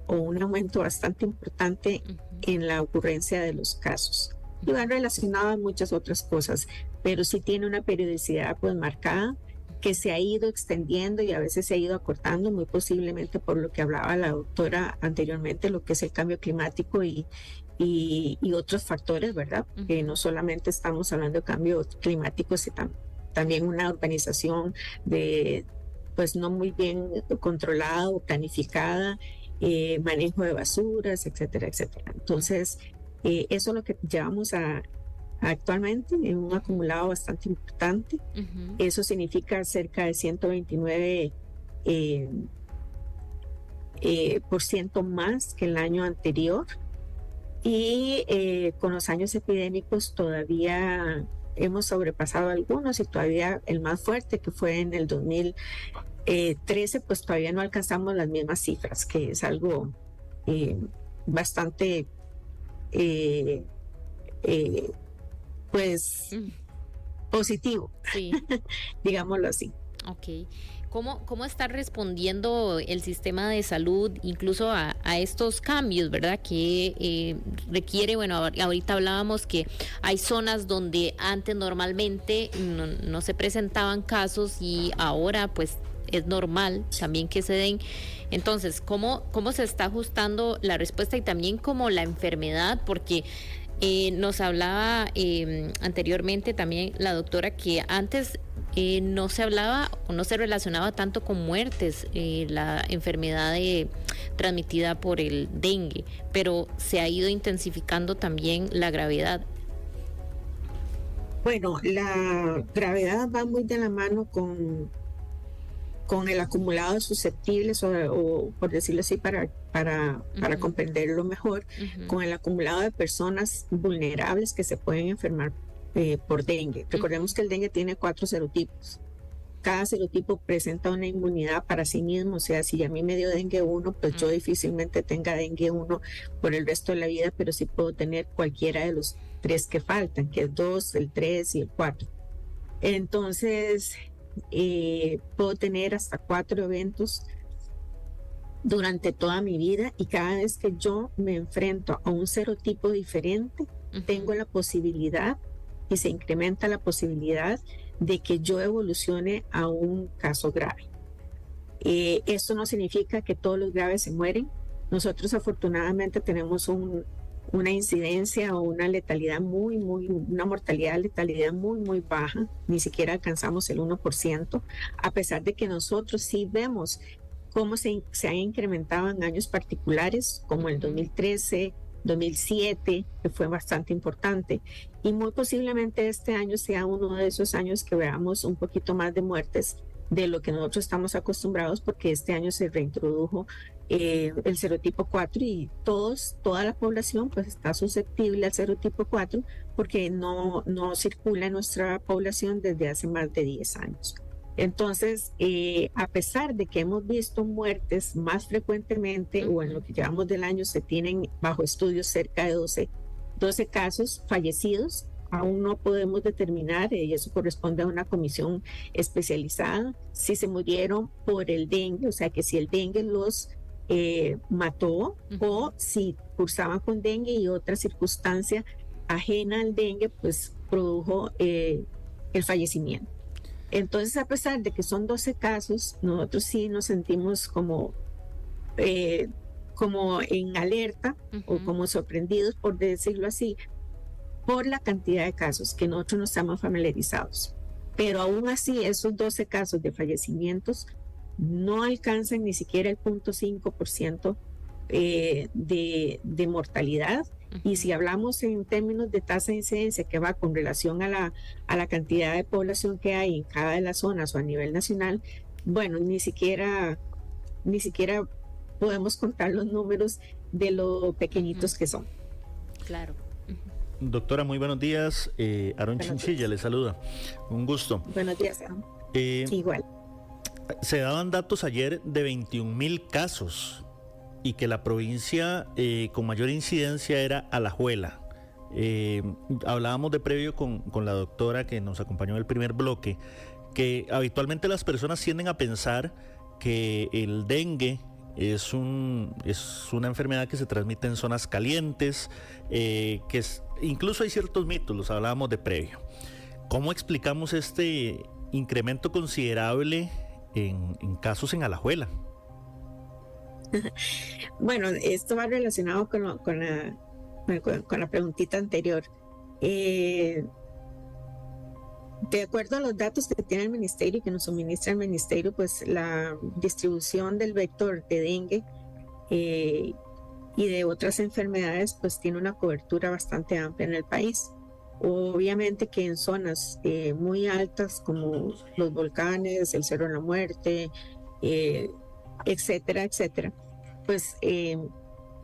o un aumento bastante importante en la ocurrencia de los casos. Y van relacionados a muchas otras cosas, pero sí tiene una periodicidad pues marcada que se ha ido extendiendo y a veces se ha ido acortando, muy posiblemente por lo que hablaba la doctora anteriormente, lo que es el cambio climático y otros factores, ¿verdad? Que no solamente estamos hablando de cambio climático, sino también una urbanización pues no muy bien controlada o planificada, manejo de basuras, etcétera, etcétera. Entonces, eso es lo que llevamos actualmente en un acumulado bastante importante. Eso significa cerca de 129% más que el año anterior. Y con los años epidémicos todavía hemos sobrepasado algunos y todavía el más fuerte, que fue en el 2013, pues todavía no alcanzamos las mismas cifras, que es algo bastante positivo, sí. Digámoslo así. Ok. ¿Cómo está respondiendo el sistema de salud incluso a estos cambios, verdad? Que requiere, bueno, ahorita hablábamos que hay zonas donde antes normalmente no se presentaban casos y ahora pues es normal también que se den. Entonces, ¿cómo se está ajustando la respuesta y también como la enfermedad? Porque nos hablaba anteriormente también la doctora que antes no se hablaba o no se relacionaba tanto con muertes la enfermedad transmitida por el dengue, pero se ha ido intensificando también la gravedad. Bueno, la gravedad va muy de la mano con el acumulado de susceptibles o por decirlo así para comprenderlo mejor, con el acumulado de personas vulnerables que se pueden enfermar por dengue. Recordemos que el dengue tiene 4 serotipos. Cada serotipo presenta una inmunidad para sí mismo, o sea, si a mí me dio dengue 1, pues yo difícilmente tenga dengue 1 por el resto de la vida, pero sí puedo tener cualquiera de los 3 que faltan, que es 2, el 3 y el 4. Entonces, puedo tener hasta 4 eventos durante toda mi vida y cada vez que yo me enfrento a un serotipo diferente, tengo la posibilidad y se incrementa la posibilidad de que yo evolucione a un caso grave. Esto no significa que todos los graves se mueren. Nosotros afortunadamente tenemos una incidencia o una letalidad una mortalidad, letalidad muy baja, ni siquiera alcanzamos el 1%, a pesar de que nosotros sí vemos cómo se han incrementado en años particulares, como el 2013, 2007, que fue bastante importante, y muy posiblemente este año sea uno de esos años que veamos un poquito más de muertes de lo que nosotros estamos acostumbrados, porque este año se reintrodujo el serotipo 4 y toda la población pues está susceptible al serotipo 4 porque no circula en nuestra población desde hace más de 10 años. Entonces, a pesar de que hemos visto muertes más frecuentemente o en lo que llevamos del año se tienen bajo estudios cerca de 12 casos fallecidos, aún no podemos determinar, y eso corresponde a una comisión especializada, si se murieron por el dengue, o sea que si el dengue los mató o si cursaban con dengue y otra circunstancia ajena al dengue pues produjo el fallecimiento. Entonces, a pesar de que son 12 casos, nosotros sí nos sentimos como en alerta o como sorprendidos, por decirlo así, por la cantidad de casos que nosotros no estamos familiarizados. Pero aún así, esos 12 casos de fallecimientos no alcanzan ni siquiera el 0.5% de mortalidad. Y si hablamos en términos de tasa de incidencia que va con relación a la cantidad de población que hay en cada de las zonas o a nivel nacional, bueno, ni siquiera podemos contar los números de lo pequeñitos que son. Claro. Doctora, muy buenos días. Aaron Chinchilla le saluda. Un gusto. Buenos días, Aaron. Igual. Se daban datos ayer de 21,000 casos y que la provincia con mayor incidencia era Alajuela. Hablábamos de previo con la doctora que nos acompañó en el primer bloque, que habitualmente las personas tienden a pensar que el dengue es una enfermedad que se transmite en zonas calientes, incluso hay ciertos mitos, los hablábamos de previo. ¿Cómo explicamos este incremento considerable en casos en Alajuela? Bueno, esto va relacionado con la preguntita anterior. De acuerdo a los datos que tiene el ministerio y que nos suministra el ministerio, pues la distribución del vector de dengue y de otras enfermedades pues tiene una cobertura bastante amplia en el país. Obviamente que en zonas muy altas como los volcanes, el Cerro de la Muerte, etcétera, pues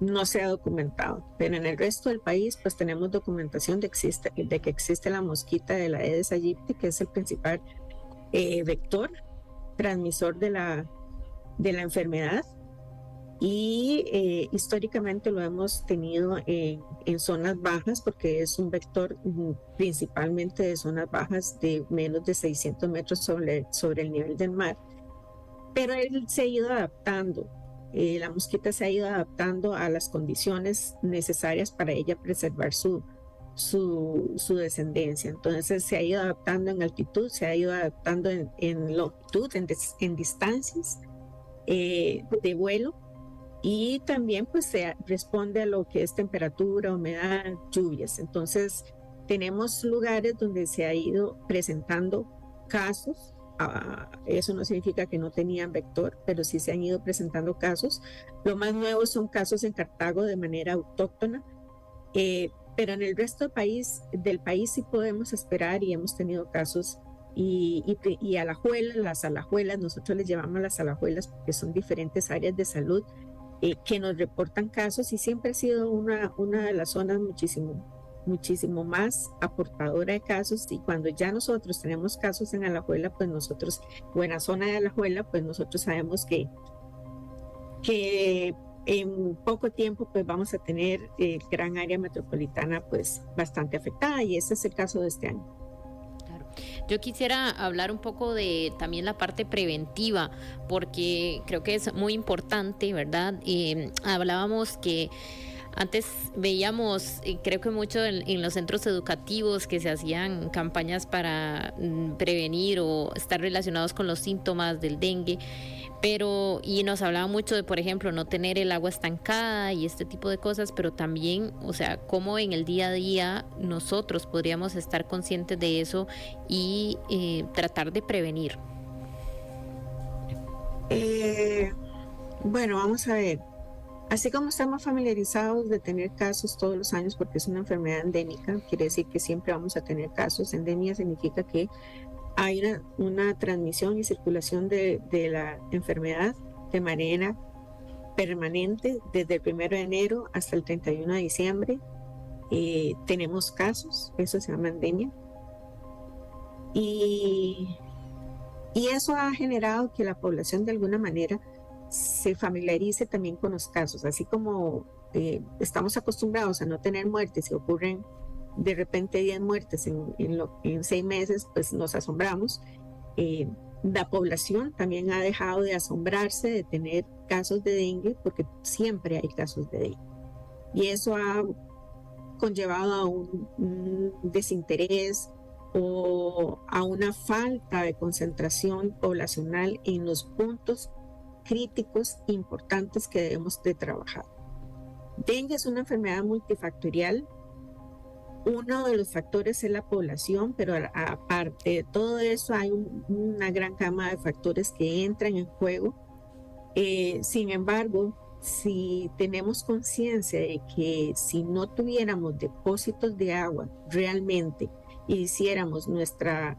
no se ha documentado, pero en el resto del país pues tenemos documentación de que existe la mosquita de la Aedes aegypti, que es el principal vector transmisor de la enfermedad, y históricamente lo hemos tenido en zonas bajas porque es un vector principalmente de zonas bajas de menos de 600 metros sobre el nivel del mar, pero él se ha ido adaptando. La mosquita se ha ido adaptando a las condiciones necesarias para ella preservar su descendencia. Entonces se ha ido adaptando en altitud, se ha ido adaptando en longitud, en distancias de vuelo, y también pues se responde a lo que es temperatura, humedad, lluvias. Entonces tenemos lugares donde se ha ido presentando casos. Eso no significa que no tenían vector, pero sí se han ido presentando casos. Lo más nuevo son casos en Cartago de manera autóctona, pero en el resto del país sí podemos esperar, y hemos tenido casos. Y las alajuelas, nosotros les llamamos las alajuelas porque son diferentes áreas de salud que nos reportan casos, y siempre ha sido una de las zonas muchísimo más aportadora de casos. Y cuando ya nosotros tenemos casos en Alajuela, pues nosotros, o en la zona de Alajuela, pues nosotros sabemos que en poco tiempo pues vamos a tener gran área metropolitana pues bastante afectada, y ese es el caso de este año. Yo quisiera hablar un poco de también la parte preventiva, porque creo que es muy importante, ¿verdad? Hablábamos que antes veíamos, creo que mucho en los centros educativos, que se hacían campañas para prevenir o estar relacionados con los síntomas del dengue, y nos hablaba mucho de, por ejemplo, no tener el agua estancada y este tipo de cosas, pero también, o sea, cómo en el día a día nosotros podríamos estar conscientes de eso y tratar de prevenir. Bueno, vamos a ver. Así como estamos familiarizados de tener casos todos los años, porque es una enfermedad endémica, quiere decir que siempre vamos a tener casos. Endemia significa que hay una transmisión y circulación de la enfermedad de manera permanente desde el 1 de enero hasta el 31 de diciembre. Tenemos casos, eso se llama endemia. Y eso ha generado que la población de alguna manera se familiarice también con los casos, así como estamos acostumbrados a no tener muertes y ocurren de repente 10 muertes en 6 meses, pues nos asombramos. La población también ha dejado de asombrarse de tener casos de dengue, porque siempre hay casos de dengue, y eso ha conllevado a un desinterés o a una falta de concentración poblacional en los puntos críticos importantes que debemos de trabajar. Dengue es una enfermedad multifactorial. Uno de los factores es la población, pero aparte de todo eso hay una gran gama de factores que entran en juego. Sin embargo, si tenemos conciencia de que si no tuviéramos depósitos de agua realmente y hiciéramos nuestra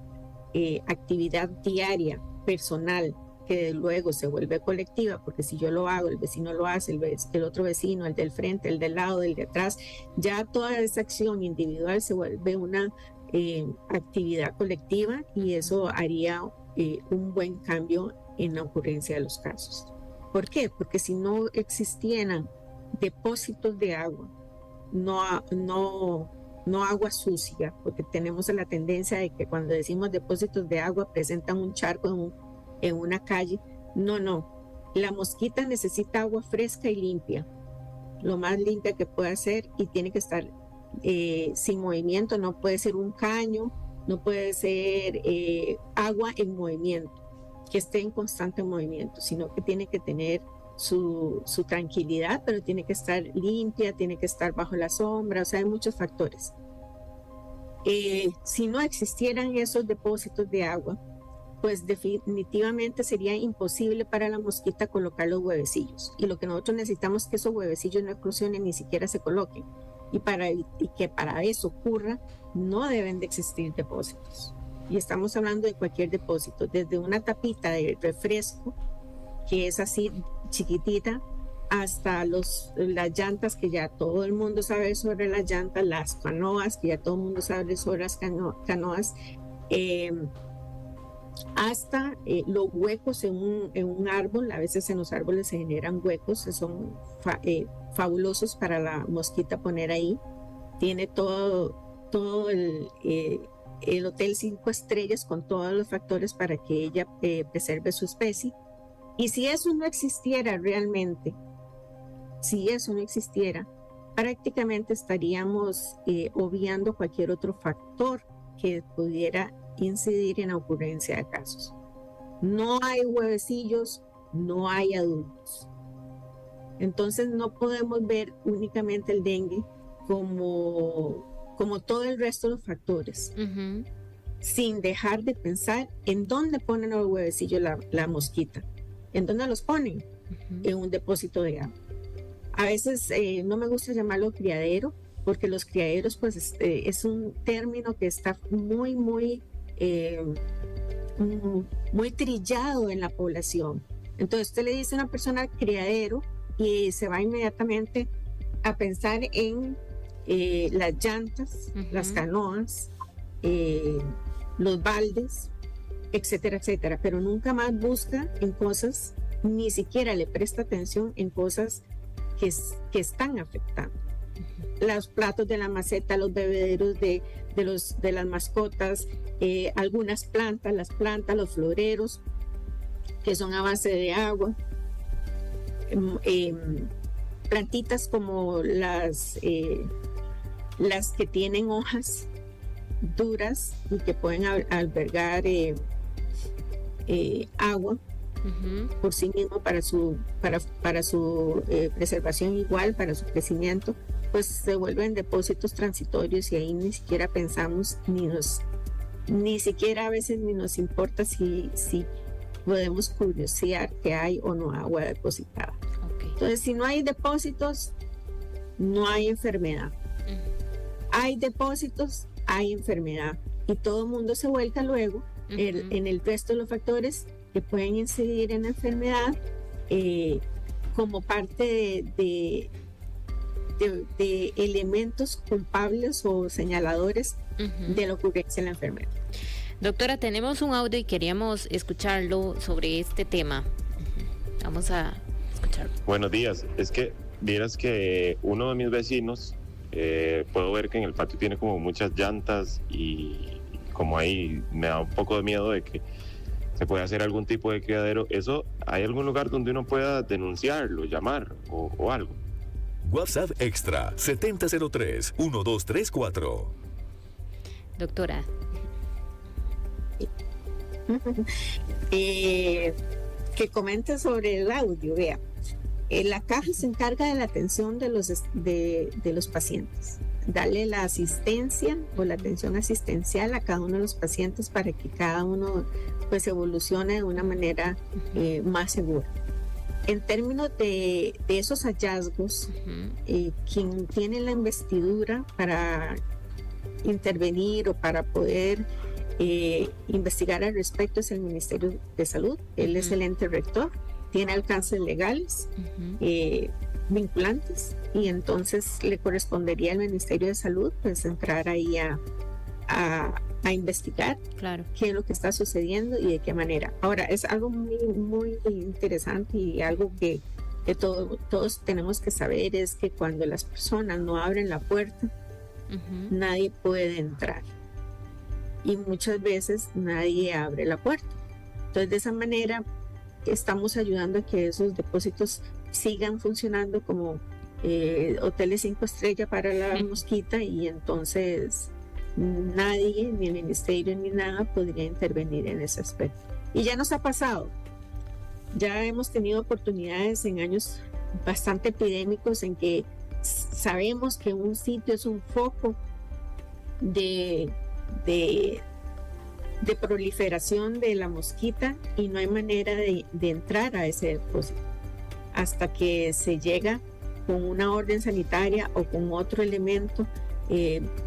actividad diaria, personal, que luego se vuelve colectiva, porque si yo lo hago, el vecino lo hace, el otro vecino, el del frente, el del lado, el de atrás, ya toda esa acción individual se vuelve una actividad colectiva, y eso haría un buen cambio en la ocurrencia de los casos. ¿Por qué? Porque si no existieran depósitos de agua, no agua sucia, porque tenemos la tendencia de que cuando decimos depósitos de agua presentan un charco en una calle. No, la mosquita necesita agua fresca y limpia, lo más limpia que pueda ser, y tiene que estar sin movimiento. No puede ser un caño, no puede ser agua en movimiento, que esté en constante movimiento, sino que tiene que tener su tranquilidad, pero tiene que estar limpia, tiene que estar bajo la sombra. O sea, hay muchos factores. Si no existieran esos depósitos de agua, pues definitivamente sería imposible para la mosquita colocar los huevecillos, y lo que nosotros necesitamos es que esos huevecillos no eclosionen, ni siquiera se coloquen, y que para eso ocurra no deben de existir depósitos. Y estamos hablando de cualquier depósito, desde una tapita de refresco, que es así chiquitita, hasta las llantas, que ya todo el mundo sabe sobre las llantas, las canoas, que ya todo el mundo sabe sobre las canoas, hasta los huecos en un árbol. A veces en los árboles se generan huecos, son fabulosos para la mosquita poner ahí. Tiene todo el hotel 5 estrellas con todos los factores para que ella preserve su especie. Y si eso no existiera realmente, prácticamente estaríamos obviando cualquier otro factor que pudiera incidir en la ocurrencia de casos. No hay huevecillos, no hay adultos. Entonces no podemos ver únicamente el dengue como todo el resto de los factores, sin dejar de pensar en dónde ponen los huevecillos la mosquita. ¿En dónde los ponen? En un depósito de agua. A veces no me gusta llamarlo criadero, porque los criaderos pues es un término que está muy trillado en la población. Entonces usted le dice a una persona criadero y se va inmediatamente a pensar en las llantas, las canoas, los baldes, etcétera, etcétera, pero nunca más busca en cosas, ni siquiera le presta atención en cosas que están afectando. Los platos de la maceta, los bebederos de las mascotas, algunas plantas, los floreros, que son a base de agua, plantitas como las que tienen hojas duras y que pueden albergar agua por sí mismo para su preservación, igual para su crecimiento, pues se vuelven depósitos transitorios y ahí ni siquiera pensamos, ni siquiera a veces ni nos importa si podemos curiosear que hay o no agua depositada. Entonces, si no hay depósitos, no hay enfermedad. Hay depósitos, hay enfermedad, y todo el mundo se vuelca luego en el resto de los factores que pueden incidir en la enfermedad como parte de elementos culpables o señaladores de la ocurrencia de la enfermedad. Doctora, tenemos un audio y queríamos escucharlo sobre este tema. Vamos a escucharlo. Buenos días. Es que vieras que uno de mis vecinos, puedo ver que en el patio tiene como muchas llantas y como ahí me da un poco de miedo de que se puede hacer algún tipo de criadero. ¿Eso hay algún lugar donde uno pueda denunciarlo, llamar o algo? WhatsApp Extra 7003-1234. Doctora. Que comente sobre el audio. Vea, la caja se encarga de la atención de los pacientes, darle la asistencia o la atención asistencial a cada uno de los pacientes para que cada uno pues evolucione de una manera más segura. En términos de esos hallazgos, quien tiene la investidura para intervenir o para poder investigar al respecto es el Ministerio de Salud. Él es el ente rector, tiene alcances legales vinculantes, y entonces le correspondería al Ministerio de Salud pues entrar ahí a investigar qué es lo que está sucediendo y de qué manera. Ahora, es algo muy interesante y algo que todos tenemos que saber, es que cuando las personas no abren la puerta, nadie puede entrar, y muchas veces nadie abre la puerta. Entonces, de esa manera estamos ayudando a que esos depósitos sigan funcionando como hoteles 5 estrellas para la mosquita, y entonces nadie, ni el ministerio ni nada, podría intervenir en ese aspecto. Y ya nos ha pasado, ya hemos tenido oportunidades en años bastante epidémicos en que sabemos que un sitio es un foco de proliferación de la mosquita y no hay manera de entrar a ese depósito hasta que se llega con una orden sanitaria o con otro elemento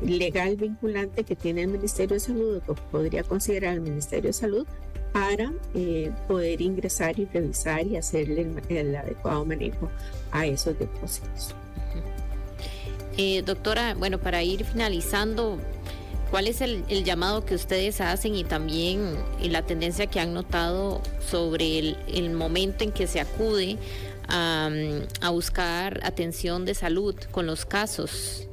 legal vinculante que tiene el Ministerio de Salud, o que podría considerar el Ministerio de Salud, para poder ingresar y revisar y hacerle el adecuado manejo a esos depósitos. Doctora, bueno, para ir finalizando, ¿cuál es el llamado que ustedes hacen y también la tendencia que han notado sobre el momento en que se acude a buscar atención de salud con los casos?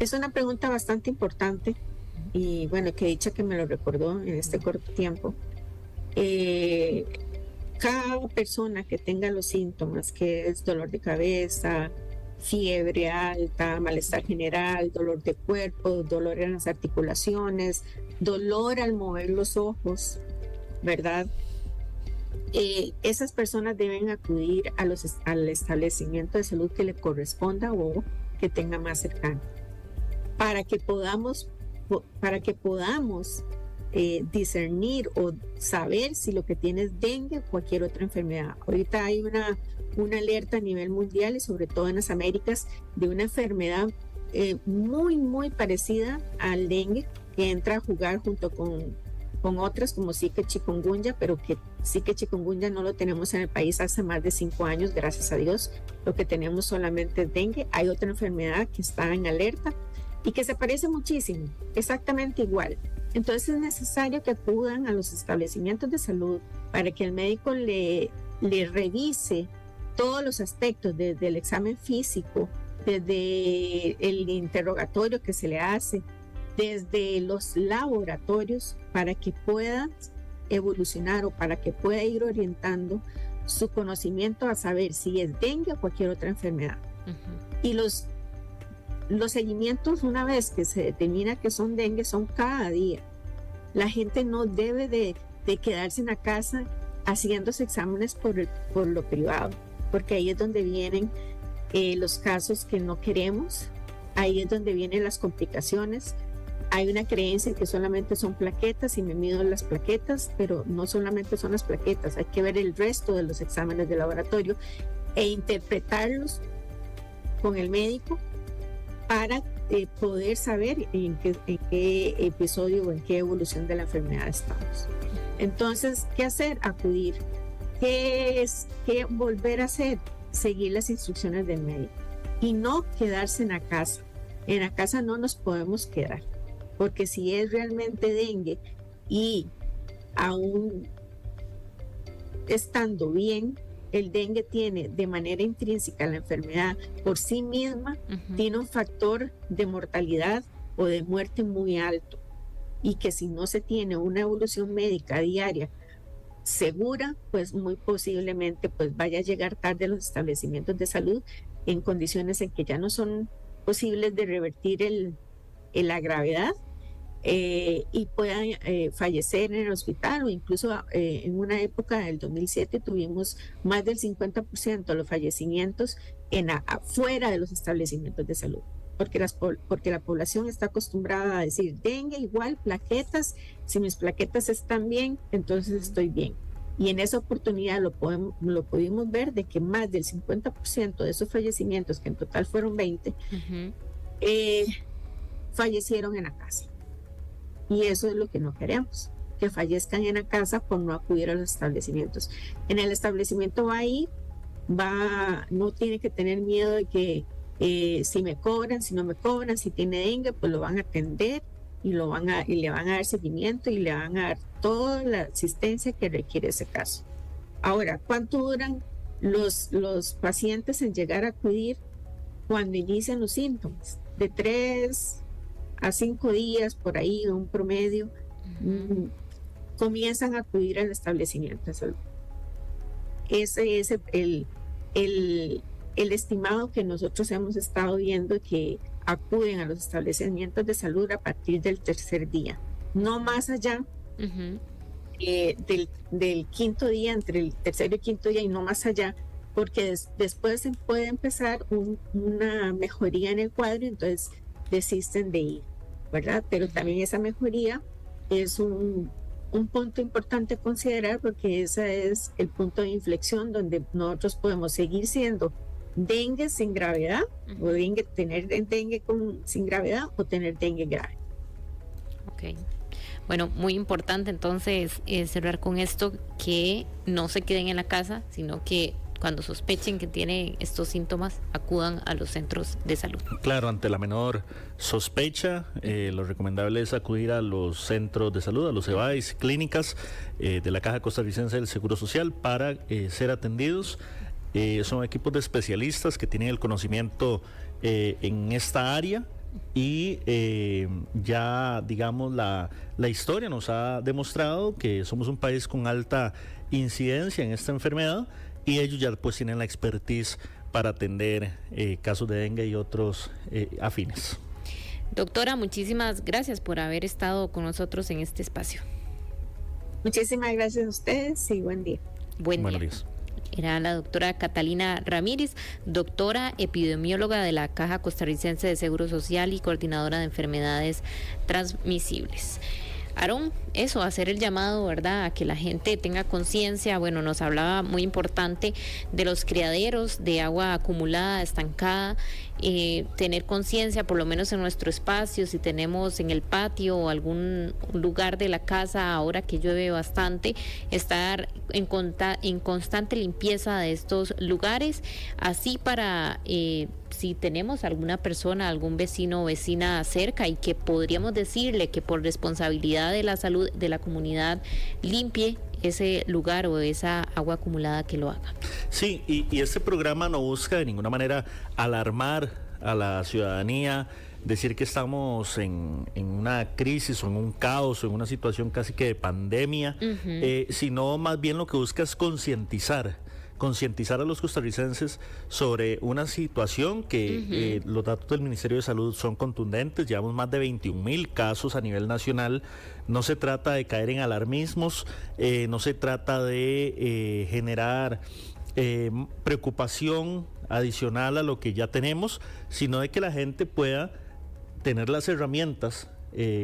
Es una pregunta bastante importante y bueno, que dicha que me lo recordó en este corto tiempo. Cada persona que tenga los síntomas, que es dolor de cabeza, fiebre alta, malestar general, dolor de cuerpo, dolor en las articulaciones, dolor al mover los ojos, ¿verdad? Esas personas deben acudir al establecimiento de salud que le corresponda o que tenga más cercano, para que podamos discernir o saber si lo que tiene es dengue o cualquier otra enfermedad. Ahorita hay una alerta a nivel mundial y sobre todo en las Américas de una enfermedad muy parecida al dengue, que entra a jugar junto con otras como Zika chikungunya, pero que Zika chikungunya no lo tenemos en el país hace más de 5 años, gracias a Dios. Lo que tenemos solamente es dengue. Hay otra enfermedad que está en alerta y que se parece muchísimo, exactamente igual. Entonces es necesario que acudan a los establecimientos de salud para que el médico le revise todos los aspectos, desde el examen físico, desde el interrogatorio que se le hace, desde los laboratorios, para que pueda evolucionar o para que pueda ir orientando su conocimiento a saber si es dengue o cualquier otra enfermedad. Y los seguimientos, una vez que se determina que son dengue, son cada día. La gente no debe de quedarse en la casa haciéndose exámenes por lo privado, porque ahí es donde vienen los casos que no queremos, ahí es donde vienen las complicaciones. Hay una creencia que solamente son plaquetas y me mido las plaquetas, pero no solamente son las plaquetas, hay que ver el resto de los exámenes de laboratorio e interpretarlos con el médico para poder saber en qué episodio o en qué evolución de la enfermedad estamos. Entonces, ¿qué hacer? Acudir. ¿Qué volver a hacer? Seguir las instrucciones del médico y no quedarse en la casa. En la casa no nos podemos quedar, porque si es realmente dengue y aún estando bien, el dengue tiene de manera intrínseca la enfermedad por sí misma, tiene un factor de mortalidad o de muerte muy alto, y que si no se tiene una evolución médica diaria segura, pues muy posiblemente pues vaya a llegar tarde a los establecimientos de salud en condiciones en que ya no son posibles de revertir la gravedad, y puedan fallecer en el hospital, o incluso en una época del 2007 tuvimos más del 50% de los fallecimientos afuera de los establecimientos de salud, porque la población está acostumbrada a decir dengue igual plaquetas, si mis plaquetas están bien, entonces estoy bien. Y en esa oportunidad lo pudimos ver de que más del 50% de esos fallecimientos, que en total fueron 20, fallecieron en la casa. Y eso es lo que no queremos, que fallezcan en la casa por no acudir a los establecimientos. En el establecimiento no tiene que tener miedo de que si me cobran, si no me cobran, si tiene dengue, pues lo van a atender y le van a dar seguimiento y le van a dar toda la asistencia que requiere ese caso. Ahora, ¿cuánto duran los pacientes en llegar a acudir cuando inician los síntomas? De 3 a 5 días, por ahí, un promedio, comienzan a acudir al establecimiento de salud. Ese es el estimado que nosotros hemos estado viendo, que acuden a los establecimientos de salud a partir del 3er día, no más allá del 5.º día, entre el 3er y 5.º día, y no más allá, porque después se puede empezar una mejoría en el cuadro, entonces desisten de ir, ¿verdad? Pero también esa mejoría es un punto importante a considerar, porque ese es el punto de inflexión donde nosotros podemos seguir siendo dengue sin gravedad, o tener dengue sin gravedad, o tener dengue grave. Ok. Bueno, muy importante entonces cerrar con esto, que no se queden en la casa, sino que cuando sospechen que tienen estos síntomas, acudan a los centros de salud. Claro, ante la menor sospecha, lo recomendable es acudir a los centros de salud, a los EBAIS, clínicas de la Caja Costarricense del Seguro Social para ser atendidos. Son equipos de especialistas que tienen el conocimiento en esta área. Y ya, digamos, la historia nos ha demostrado que somos un país con alta incidencia en esta enfermedad, y ellos ya pues tienen la expertise para atender casos de dengue y otros afines. Doctora, muchísimas gracias por haber estado con nosotros en este espacio. Muchísimas gracias a ustedes y buen día. Buenos días. Era la doctora Catalina Ramírez, doctora epidemióloga de la Caja Costarricense de Seguro Social y coordinadora de enfermedades transmisibles. Aarón, eso, hacer el llamado, ¿verdad?, a que la gente tenga conciencia. Bueno, nos hablaba muy importante de los criaderos de agua acumulada, estancada, tener conciencia, por lo menos en nuestro espacio, si tenemos en el patio o algún lugar de la casa, ahora que llueve bastante, estar en constante limpieza de estos lugares, así para... si tenemos alguna persona, algún vecino o vecina cerca y que podríamos decirle que por responsabilidad de la salud de la comunidad limpie ese lugar o esa agua acumulada, que lo haga. Sí, y este programa no busca de ninguna manera alarmar a la ciudadanía, decir que estamos en una crisis o en un caos o en una situación casi que de pandemia, sino más bien lo que busca es concientizar a los costarricenses sobre una situación que los datos del Ministerio de Salud son contundentes. Llevamos más de 21,000 casos a nivel nacional. No se trata de caer en alarmismos, no se trata de generar preocupación adicional a lo que ya tenemos, sino de que la gente pueda tener las herramientas,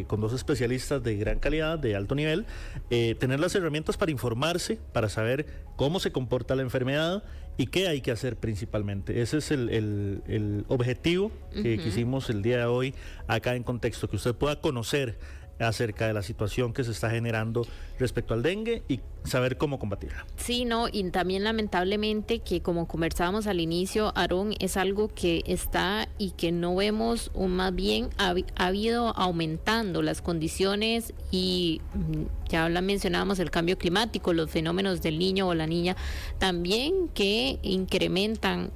con dos especialistas de gran calidad, de alto nivel, tener las herramientas para informarse, para saber cómo se comporta la enfermedad y qué hay que hacer principalmente. Ese es el objetivo que quisimos el día de hoy acá en Contexto, que usted pueda conocer acerca de la situación que se está generando respecto al dengue y saber cómo combatirla. Sí, no, y también lamentablemente que, como conversábamos al inicio, Aarón, es algo que está y que no vemos, o más bien ha ido aumentando las condiciones, y ya mencionábamos el cambio climático, los fenómenos del niño o la niña también, que incrementan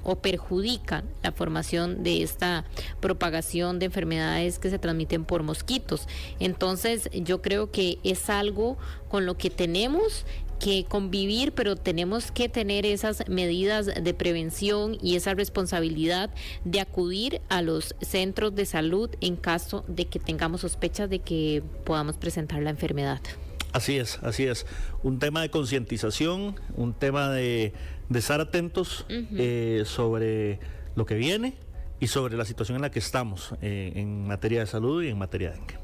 o perjudican la formación de esta propagación de enfermedades que se transmiten por mosquitos. Entonces yo creo que es algo con lo que tenemos que convivir, pero tenemos que tener esas medidas de prevención y esa responsabilidad de acudir a los centros de salud en caso de que tengamos sospechas de que podamos presentar la enfermedad. Así es. Un tema de concientización, un tema de estar atentos sobre lo que viene y sobre la situación en la que estamos en materia de salud y en materia de dengue.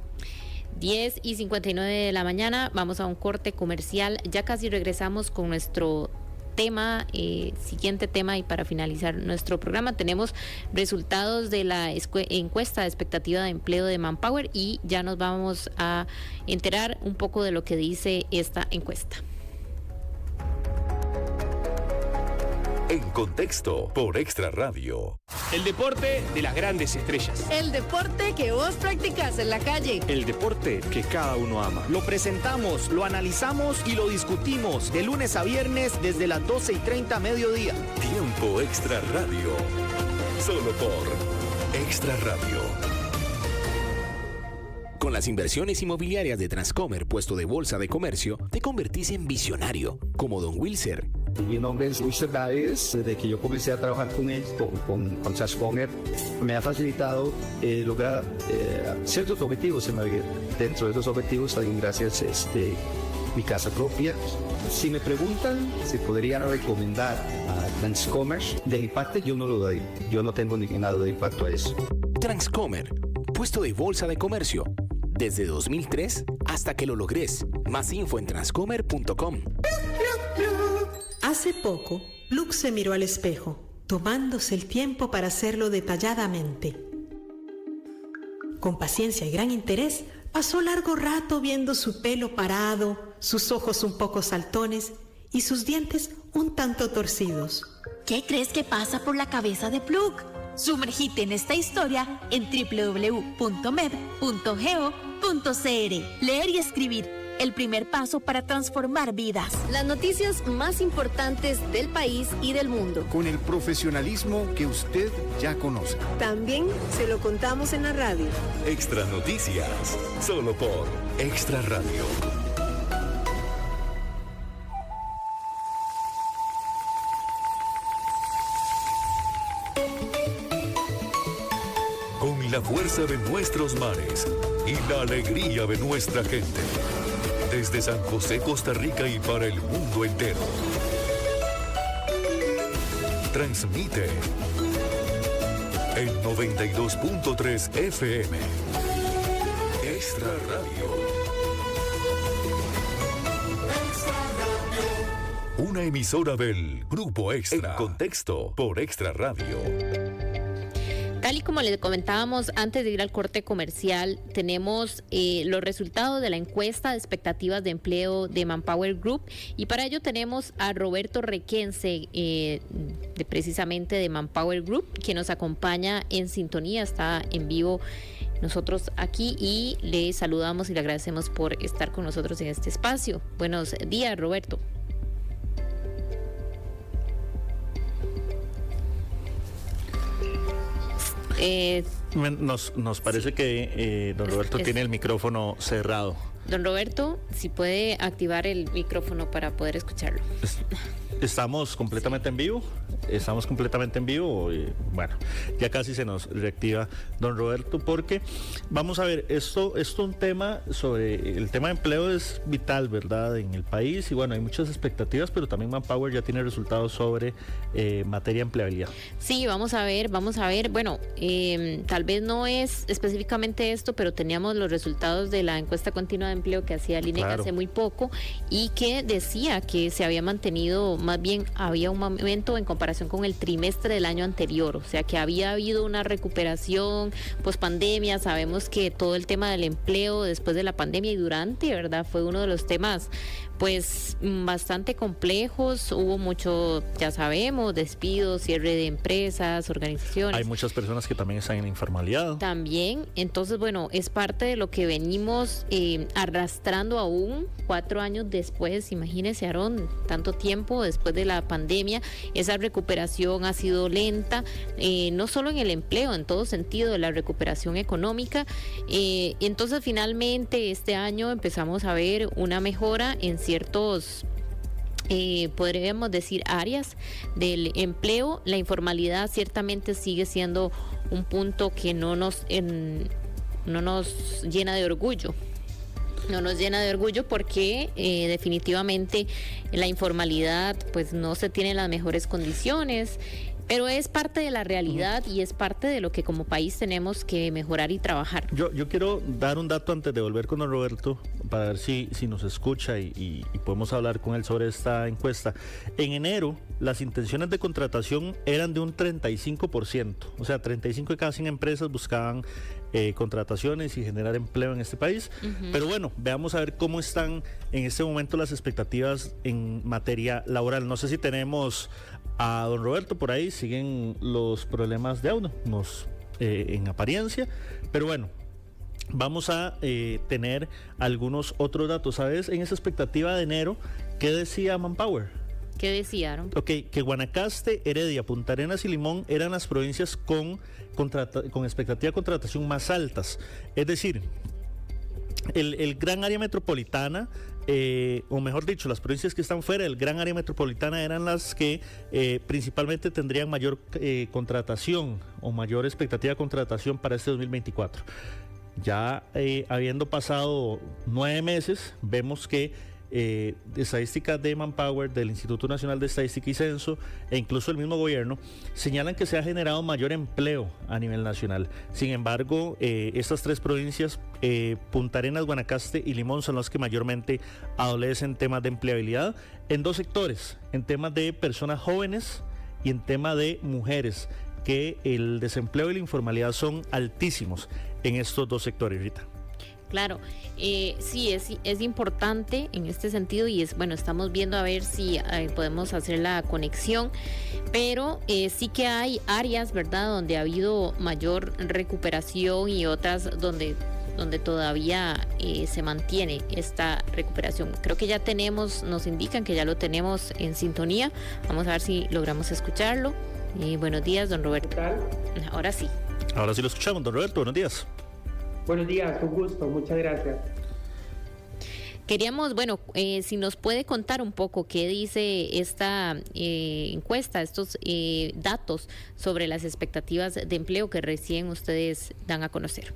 10:59 de la mañana, vamos a un corte comercial, ya casi regresamos con nuestro tema, siguiente tema, y para finalizar nuestro programa tenemos resultados de la encuesta de expectativa de empleo de Manpower y ya nos vamos a enterar un poco de lo que dice esta encuesta. En Contexto por Extra Radio. El deporte de las grandes estrellas. El deporte que vos practicás en la calle. El deporte que cada uno ama. Lo presentamos, lo analizamos y lo discutimos de lunes a viernes desde las 12:30 mediodía. Tiempo Extra Radio. Solo por Extra Radio. Con las inversiones inmobiliarias de Transcomer, puesto de bolsa de comercio, te convertís en visionario, como Don Wilser. Mi nombre es Wilser Gávez. Desde que yo comencé a trabajar con él, con Transcomer, me ha facilitado lograr ciertos objetivos en la vida. Dentro de esos objetivos, también gracias mi casa propia. Si me preguntan si podría recomendar a Transcomer, de mi parte yo no lo doy. Yo no tengo nada de impacto a eso. Transcomer, puesto de bolsa de comercio. Desde 2003 hasta que lo logres. Más info en transcomer.com. Hace poco, Luke se miró al espejo, tomándose el tiempo para hacerlo detalladamente. Con paciencia y gran interés, Pasó largo rato viendo su pelo parado, sus ojos un poco saltones y sus dientes un tanto torcidos. ¿Qué crees que pasa por la cabeza de Plug? Sumergite en esta historia en www.med.go.cr. Leer y escribir, el primer paso para transformar vidas. Las noticias más importantes del país y del mundo. Con el profesionalismo que usted ya conoce. También se lo contamos en la radio. Extra Noticias, solo por Extra Radio. Con la fuerza de nuestros mares y la alegría de nuestra gente. Desde San José, Costa Rica y para el mundo entero. Transmite en 92.3 FM. Extra Radio. Una emisora del Grupo Extra. En contexto por Extra Radio. Tal y como les comentábamos antes de ir al corte comercial, tenemos los resultados de la encuesta de expectativas de empleo de Manpower Group, y para ello tenemos a Roberto Requense, precisamente de Manpower Group, que nos acompaña en sintonía, está en vivo nosotros aquí, y le saludamos y le agradecemos por estar con nosotros en este espacio. Buenos días, Roberto. Nos parece que don Roberto tiene el micrófono cerrado. Don Roberto, si puede activar el micrófono para poder escucharlo. Estamos completamente en vivo. Estamos completamente en vivo. Bueno, ya casi se nos reactiva don Roberto, porque vamos a ver, esto es un tema sobre el tema de empleo, es vital, ¿verdad?, en el país, y bueno, hay muchas expectativas, pero también Manpower ya tiene resultados sobre materia de empleabilidad. Sí, vamos a ver, bueno, tal vez no es específicamente esto, pero teníamos los resultados de la encuesta continua de empleo que hacía el INEC hace muy poco, y que decía que se había mantenido, más bien había un aumento en comparación con el trimestre del año anterior, o sea que había habido una recuperación pospandemia. Sabemos que todo el tema del empleo después de la pandemia y durante, ¿verdad?, fue uno de los temas pues bastante complejos. Hubo mucho, ya sabemos, despidos, cierre de empresas, organizaciones. Hay muchas personas que también están en la informalidad. También, entonces bueno, es parte de lo que venimos arrastrando aún 4 años después. Imagínese, Aarón, tanto tiempo después de la pandemia, esa recuperación ha sido lenta, no solo en el empleo, en todo sentido de la recuperación económica. Entonces finalmente este año empezamos a ver una mejora en ciertos, podríamos decir, áreas del empleo. La informalidad ciertamente sigue siendo un punto que no nos llena de orgullo. No nos llena de orgullo porque definitivamente la informalidad pues no se tiene las mejores condiciones, pero es parte de la realidad y es parte de lo que como país tenemos que mejorar y trabajar. Yo quiero dar un dato antes de volver con don Roberto para ver si nos escucha y podemos hablar con él sobre esta encuesta. En enero las intenciones de contratación eran de un 35%, o sea, 35 de cada 100 empresas buscaban contrataciones y generar empleo en este país. Pero bueno, veamos a ver cómo están en este momento las expectativas en materia laboral. No sé si tenemos a don Roberto por ahí, siguen los problemas de audio en apariencia, pero bueno, vamos a tener algunos otros datos. ¿Sabes? En esa expectativa de enero, ¿qué decía Manpower? ¿Qué decían? Ok, que Guanacaste, Heredia, Punta Arenas y Limón eran las provincias con expectativa de contratación más altas. Es decir, el gran área metropolitana, o mejor dicho, las provincias que están fuera del gran área metropolitana eran las que principalmente tendrían mayor contratación o mayor expectativa de contratación para este 2024. Ya habiendo pasado 9 meses, vemos que estadísticas de Manpower, del Instituto Nacional de Estadística y Censo, e incluso el mismo gobierno, señalan que se ha generado mayor empleo a nivel nacional. Sin embargo, estas 3 provincias, Punta Arenas, Guanacaste y Limón, son las que mayormente adolecen temas de empleabilidad en 2 sectores, en temas de personas jóvenes y en tema de mujeres, que el desempleo y la informalidad son altísimos en estos 2 sectores, Rita. Claro, sí, es importante en este sentido y estamos viendo a ver si podemos hacer la conexión, pero sí que hay áreas, ¿verdad?, donde ha habido mayor recuperación y otras donde todavía se mantiene esta recuperación. Creo que ya nos indican que ya lo tenemos en sintonía. Vamos a ver si logramos escucharlo. Buenos días, don Roberto. ¿Qué tal? Ahora sí. Ahora sí lo escuchamos, don Roberto. Buenos días. Buenos días, un gusto, muchas gracias. Queríamos, si nos puede contar un poco qué dice esta encuesta, estos datos sobre las expectativas de empleo que recién ustedes dan a conocer.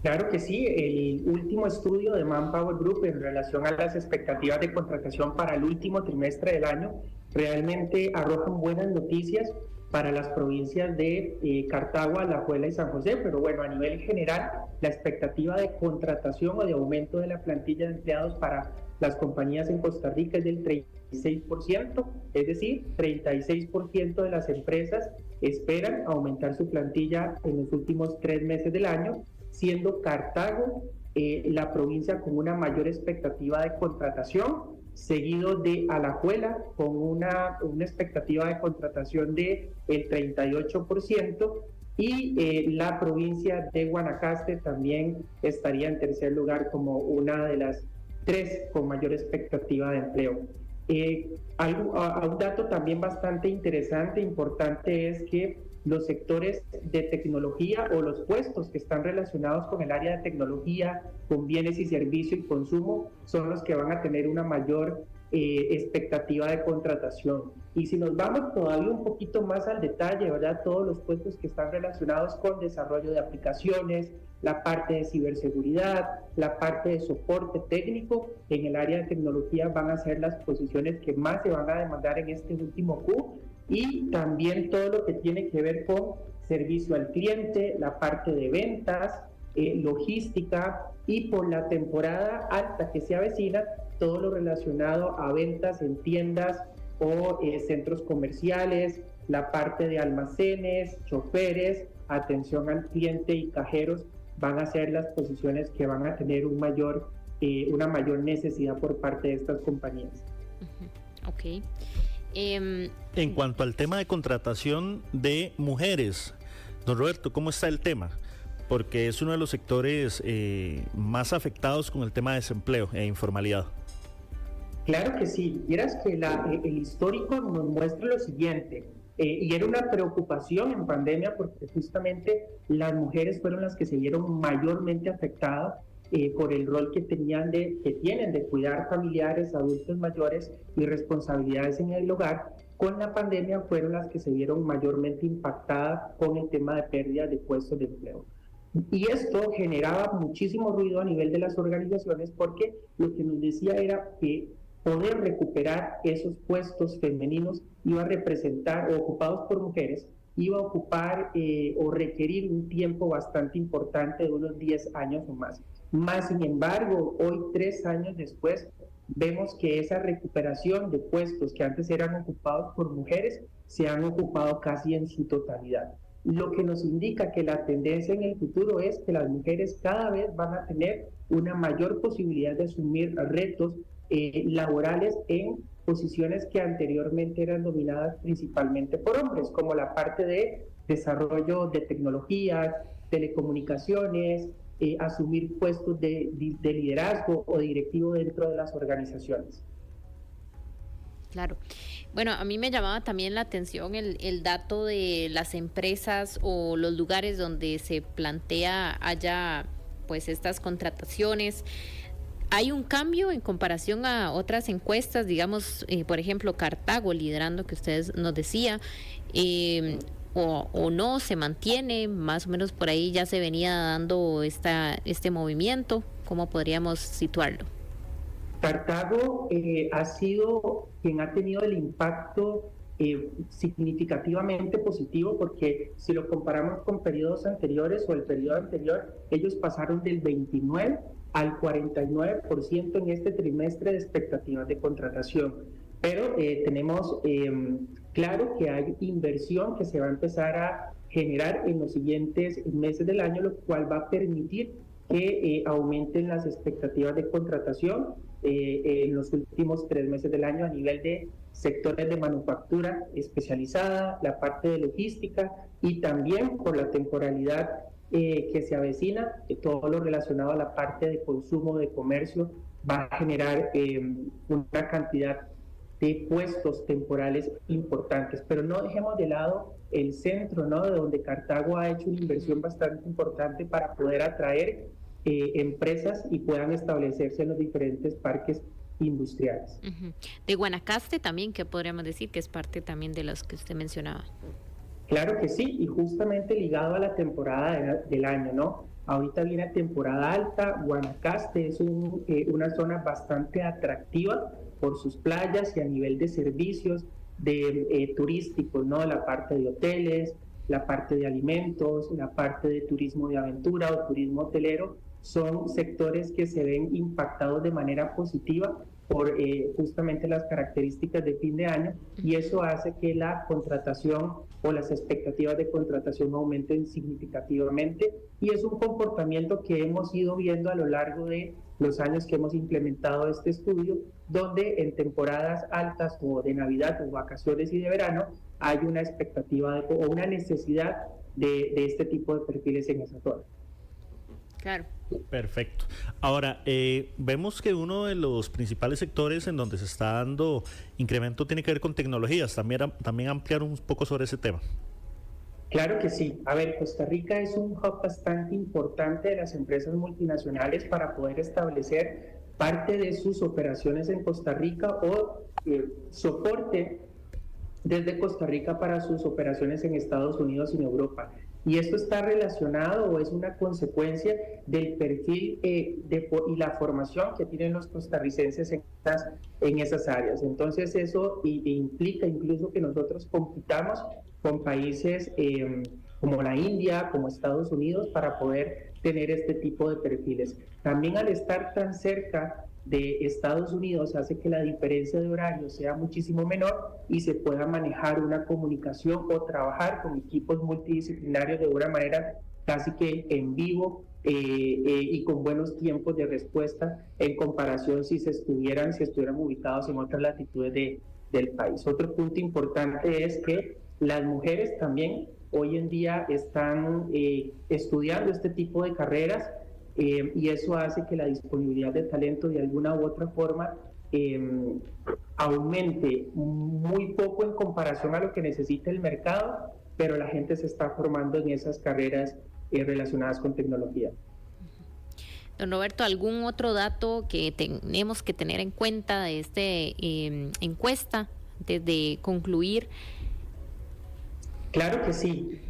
Claro que sí, el último estudio de Manpower Group en relación a las expectativas de contratación para el último trimestre del año realmente arrojan buenas noticias para las provincias de Cartago, Alajuela y San José, pero bueno, a nivel general, la expectativa de contratación o de aumento de la plantilla de empleados para las compañías en Costa Rica es del 36%, es decir, 36% de las empresas esperan aumentar su plantilla en los últimos 3 meses del año, siendo Cartago la provincia con una mayor expectativa de contratación, seguido de Alajuela con una expectativa de contratación de el 38%, y la provincia de Guanacaste también estaría en tercer lugar como una de las 3 con mayor expectativa de empleo. Un dato también bastante interesante, importante, es que los sectores de tecnología o los puestos que están relacionados con el área de tecnología, con bienes y servicios y consumo, son los que van a tener una mayor expectativa de contratación. Y si nos vamos todavía un poquito más al detalle, ¿verdad?, todos los puestos que están relacionados con desarrollo de aplicaciones, la parte de ciberseguridad, la parte de soporte técnico en el área de tecnología van a ser las posiciones que más se van a demandar en este último Q, y también todo lo que tiene que ver con servicio al cliente, la parte de ventas, logística, y por la temporada alta que se avecina, todo lo relacionado a ventas en tiendas o centros comerciales, la parte de almacenes, choferes, atención al cliente y cajeros van a ser las posiciones que van a tener una mayor necesidad por parte de estas compañías. Ok. En cuanto al tema de contratación de mujeres, don Roberto, ¿cómo está el tema? Porque es uno de los sectores más afectados con el tema de desempleo e informalidad. Claro que sí. Vieras que el histórico nos muestra lo siguiente, y era una preocupación en pandemia porque justamente las mujeres fueron las que se vieron mayormente afectadas por el rol que tienen de cuidar familiares, adultos mayores y responsabilidades en el hogar. Con la pandemia fueron las que se vieron mayormente impactadas con el tema de pérdida de puestos de empleo. Y esto generaba muchísimo ruido a nivel de las organizaciones porque lo que nos decía era que poder recuperar esos puestos femeninos iba a representar, o ocupados por mujeres, iba a ocupar o requerir un tiempo bastante importante de unos 10 años o más. Más sin embargo, hoy 3 años después, vemos que esa recuperación de puestos que antes eran ocupados por mujeres se han ocupado casi en su totalidad. Lo que nos indica que la tendencia en el futuro es que las mujeres cada vez van a tener una mayor posibilidad de asumir retos laborales en posiciones que anteriormente eran dominadas principalmente por hombres, como la parte de desarrollo de tecnologías, telecomunicaciones, asumir puestos de liderazgo o directivo dentro de las organizaciones. Claro. Bueno, a mí me llamaba también la atención el dato de las empresas o los lugares donde se plantea haya pues estas contrataciones. ¿Hay un cambio en comparación a otras encuestas? Digamos, por ejemplo, Cartago liderando, que ustedes nos decía, o no, se mantiene, más o menos por ahí ya se venía dando este movimiento. ¿Cómo podríamos situarlo? Cartago ha sido quien ha tenido el impacto significativamente positivo, porque si lo comparamos con periodos anteriores o el periodo anterior, ellos pasaron del 29 al 49% en este trimestre de expectativas de contratación. Pero tenemos claro que hay inversión que se va a empezar a generar en los siguientes meses del año, lo cual va a permitir que aumenten las expectativas de contratación en los últimos 3 meses del año a nivel de sectores de manufactura especializada, la parte de logística y también por la temporalidad que se avecina, todo lo relacionado a la parte de consumo, de comercio, va a generar una cantidad de puestos temporales importantes, pero no dejemos de lado el centro, ¿no?, de donde Cartago ha hecho una inversión bastante importante para poder atraer empresas y puedan establecerse en los diferentes parques industriales. De Guanacaste también, que podríamos decir que es parte también de los que usted mencionaba. Claro que sí, y justamente ligado a la temporada del año, ¿no? Ahorita viene temporada alta, Guanacaste es una zona bastante atractiva por sus playas y a nivel de servicios turísticos, ¿no? La parte de hoteles, la parte de alimentos, la parte de turismo de aventura o turismo hotelero, son sectores que se ven impactados de manera positiva por justamente las características de fin de año, y eso hace que la contratación o las expectativas de contratación aumenten significativamente, y es un comportamiento que hemos ido viendo a lo largo de los años que hemos implementado este estudio, donde en temporadas altas o de Navidad o vacaciones y de verano hay una expectativa o una necesidad de este tipo de perfiles en esa zona. Claro. Perfecto. Ahora, vemos que uno de los principales sectores en donde se está dando incremento tiene que ver con tecnologías. También ampliar un poco sobre ese tema. Claro que sí. A ver, Costa Rica es un hub bastante importante de las empresas multinacionales para poder establecer parte de sus operaciones en Costa Rica o soporte desde Costa Rica para sus operaciones en Estados Unidos y en Europa. Y esto está relacionado o es una consecuencia del perfil y la formación que tienen los costarricenses en esas áreas. Entonces eso implica incluso que nosotros compitamos con países como la India, como Estados Unidos, para poder tener este tipo de perfiles. También al estar tan cerca de Estados Unidos hace que la diferencia de horario sea muchísimo menor y se pueda manejar una comunicación o trabajar con equipos multidisciplinarios de una manera casi que en vivo y con buenos tiempos de respuesta en comparación si estuvieran ubicados en otras latitudes del país. Otro punto importante es que las mujeres también hoy en día están estudiando este tipo de carreras, y eso hace que la disponibilidad de talento de alguna u otra forma aumente muy poco en comparación a lo que necesita el mercado, pero la gente se está formando en esas carreras relacionadas con tecnología. Don Roberto, ¿algún otro dato que tenemos que tener en cuenta de esta encuesta antes de concluir? Claro que sí.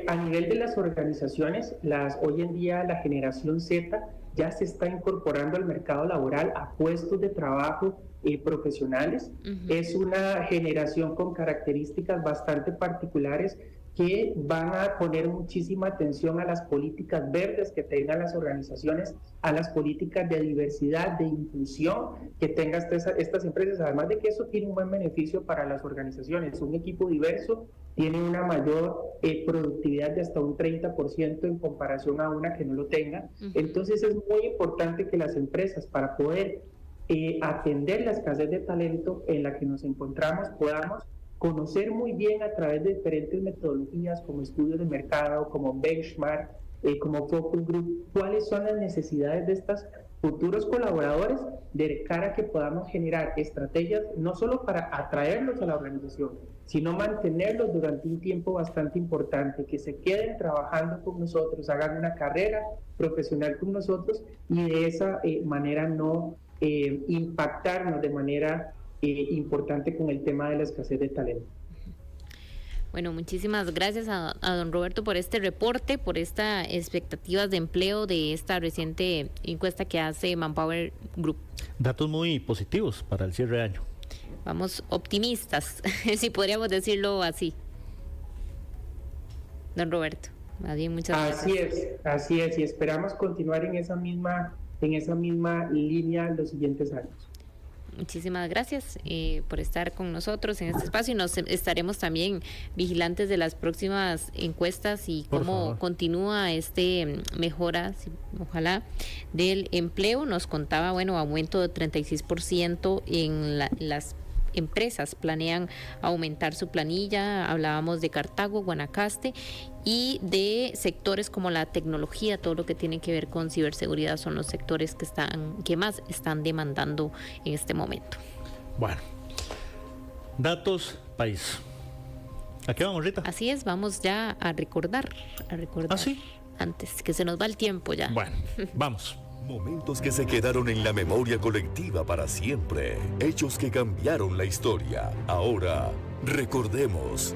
A nivel de las organizaciones, hoy en día la generación Z ya se está incorporando al mercado laboral a puestos de trabajo profesionales. Es una generación con características bastante particulares que van a poner muchísima atención a las políticas verdes que tengan las organizaciones, a las políticas de diversidad, de inclusión que tengan estas empresas, además de que eso tiene un buen beneficio para las organizaciones. Un equipo diverso tiene una mayor productividad de hasta un 30% en comparación a una que no lo tenga. Entonces es muy importante que las empresas, para poder atender la escasez de talento en la que nos encontramos, podamos conocer muy bien a través de diferentes metodologías como estudios de mercado, como benchmark, como focus group, cuáles son las necesidades de estos futuros colaboradores de cara a que podamos generar estrategias no solo para atraerlos a la organización, sino mantenerlos durante un tiempo bastante importante, que se queden trabajando con nosotros, hagan una carrera profesional con nosotros y de esa manera no impactarnos de manera importante con el tema de la escasez de talento. Bueno, muchísimas gracias a don Roberto por este reporte, por estas expectativas de empleo de esta reciente encuesta que hace Manpower Group. Datos muy positivos para el cierre de año. Vamos optimistas, si podríamos decirlo así. Don Roberto, más bien muchas gracias. Así es, y esperamos continuar en esa misma línea en los siguientes años. muchísimas gracias por estar con nosotros en este espacio y nos estaremos también vigilantes de las próximas encuestas y cómo continúa mejora, ojalá, del empleo. Nos contaba, aumento de 36% en las empresas planean aumentar su planilla. Hablábamos de Cartago, Guanacaste, y de sectores como la tecnología, todo lo que tiene que ver con ciberseguridad son los sectores que más están demandando en este momento. Bueno, datos país. ¿A qué vamos, Rita? Así es, vamos ya a recordar. ¿Ah, sí? Antes que se nos va el tiempo ya. Bueno, vamos. Momentos que se quedaron en la memoria colectiva para siempre. Hechos que cambiaron la historia. Ahora, recordemos.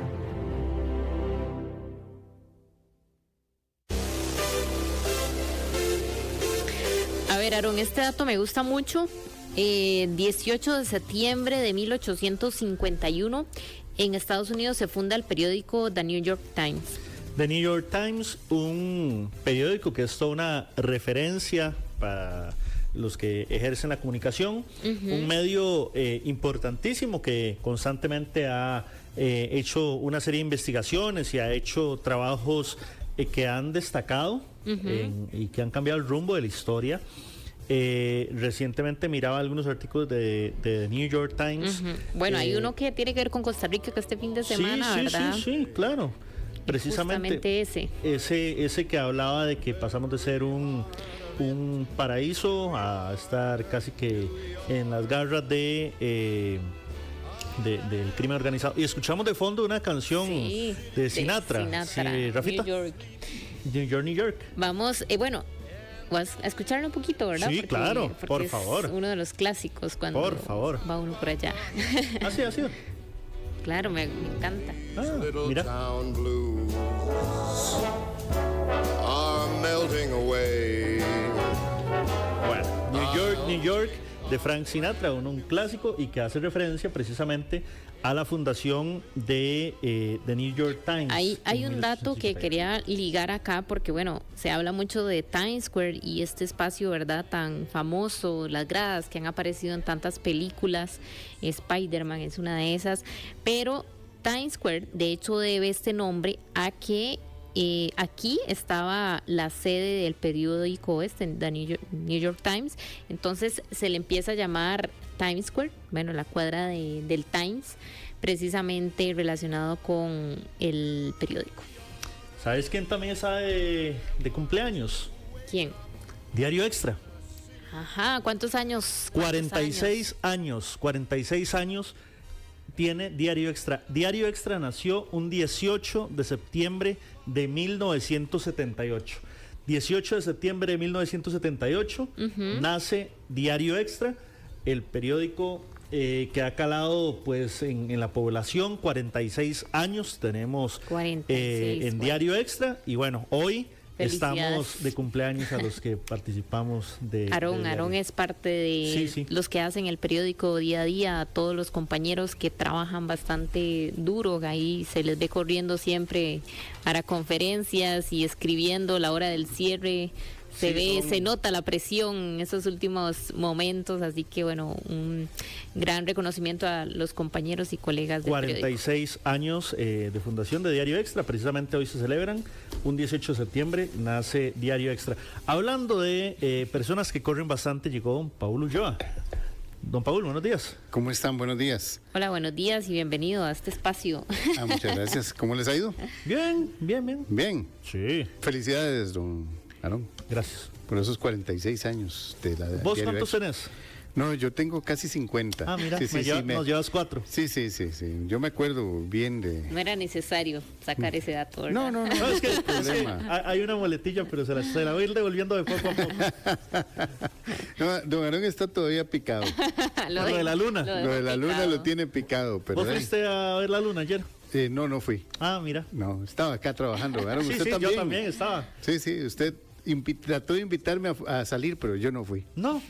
A ver, Aaron, este dato me gusta mucho. 18 de septiembre de 1851, en Estados Unidos se funda el periódico The New York Times. The New York Times, un periódico que es toda una referencia para los que ejercen la comunicación, un medio importantísimo que constantemente ha hecho una serie de investigaciones y ha hecho trabajos que han destacado y que han cambiado el rumbo de la historia. Recientemente miraba algunos artículos de The New York Times. Bueno, hay uno que tiene que ver con Costa Rica, que este fin de semana, ¿verdad? Sí, claro. Precisamente ese que hablaba de que pasamos de ser un paraíso a estar casi que en las garras del crimen organizado. Y escuchamos de fondo una canción de Sinatra. Sí, Rafita. New York. Vamos, a escucharlo un poquito, ¿verdad? Sí, claro, por favor. Es uno de los clásicos cuando va uno por allá. Así ha sido. Claro, me encanta. Mira. Bueno, New York de Frank Sinatra, un clásico y que hace referencia precisamente a la fundación de The New York Times. Hay un dato que quería ligar acá porque, se habla mucho de Times Square y este espacio, ¿verdad?, tan famoso, las gradas que han aparecido en tantas películas. Spider-Man es una de esas, pero Times Square, de hecho, debe este nombre a que aquí estaba la sede del periódico The New York Times, entonces se le empieza a llamar Times Square, la cuadra del Times, precisamente relacionado con el periódico. ¿Sabes quién también está de cumpleaños? ¿Quién? Diario Extra. Ajá, ¿cuántos años? 46 años tiene Diario Extra. Diario Extra nació un 18 de septiembre de 1978. 18 de septiembre de 1978 nace Diario Extra, el periódico que ha calado pues en la población. 46 años tenemos 46, en Diario Extra, y hoy estamos de cumpleaños a los que participamos de Aarón es parte de los que hacen el periódico día a día, a todos los compañeros que trabajan bastante duro, ahí se les ve corriendo siempre para conferencias y escribiendo la hora del cierre. Se nota la presión en esos últimos momentos, así que un gran reconocimiento a los compañeros y colegas del 46 periódico. Años de fundación de Diario Extra, precisamente hoy se celebran, un 18 de septiembre nace Diario Extra. Hablando de personas que corren bastante, llegó don Paul Ulloa. Don Paul, buenos días. ¿Cómo están? Buenos días. Hola, buenos días y bienvenido a este espacio. Muchas gracias. ¿Cómo les ha ido? Bien. Bien. Sí. Felicidades, don Aarón. Gracias. Por esos 46 años de la ¿Vos cuántos tenés? No, yo tengo casi 50. Mira, nos llevas 4. Sí. Yo me acuerdo bien de... No era necesario sacar ese dato, ¿verdad? No, es que hay una muletilla, pero se la voy a ir devolviendo de poco a poco. No, don Aarón está todavía picado. Lo de la luna. Lo de la luna lo tiene picado. Pero ¿Vos fuiste a ver la luna ayer? No fui. Mira. No, estaba acá trabajando. Aarón, sí, usted también. Yo también estaba. Sí, usted trató de invitarme a salir, pero yo no fui. No.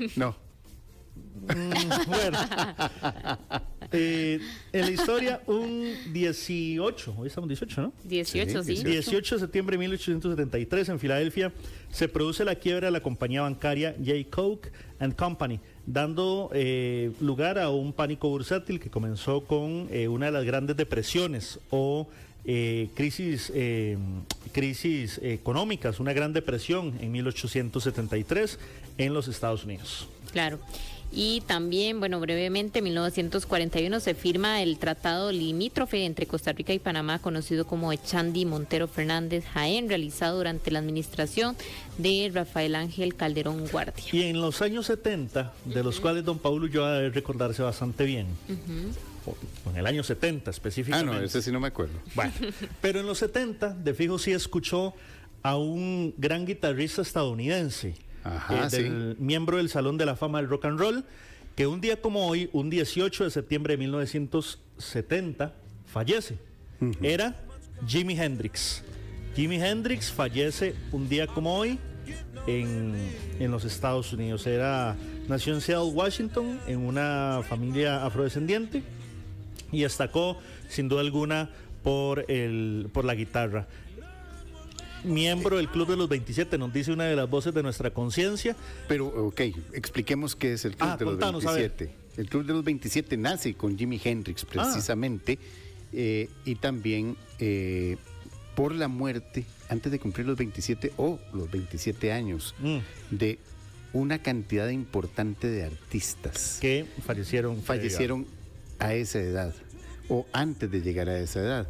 Bueno, en la historia, un 18, hoy estamos 18, ¿no? 18, sí. 18 de septiembre de 1873, en Filadelfia, se produce la quiebra de la compañía bancaria J. Koch and Company. dando lugar a un pánico bursátil que comenzó con una de las grandes depresiones o crisis económicas, una gran depresión en 1873 en los Estados Unidos. Claro. Y también, bueno, brevemente, en 1941 se firma el tratado limítrofe entre Costa Rica y Panamá, conocido como Echandi Montero Fernández Jaén, realizado durante la administración de Rafael Ángel Calderón Guardia. Y en los años 70, de los cuales don Paulo yo debe recordarse bastante bien, en el año 70 específicamente. Ah, no, ese sí no me acuerdo. Bueno, pero en los 70, de fijo sí escuchó a un gran guitarrista estadounidense, miembro del Salón de la Fama del Rock and Roll, que un día como hoy, un 18 de septiembre de 1970, fallece. Era Jimi Hendrix. Jimi Hendrix fallece un día como hoy en los Estados Unidos. Nació en Seattle, Washington, en una familia afrodescendiente, y destacó sin duda alguna por la guitarra. Miembro del Club de los 27, nos dice una de las voces de nuestra conciencia. Pero, ok, expliquemos qué es el Club de los 27. El Club de los 27 nace con Jimi Hendrix, precisamente, y también por la muerte, antes de cumplir los 27 o los 27 años, de una cantidad importante de artistas que fallecieron a esa edad, o antes de llegar a esa edad.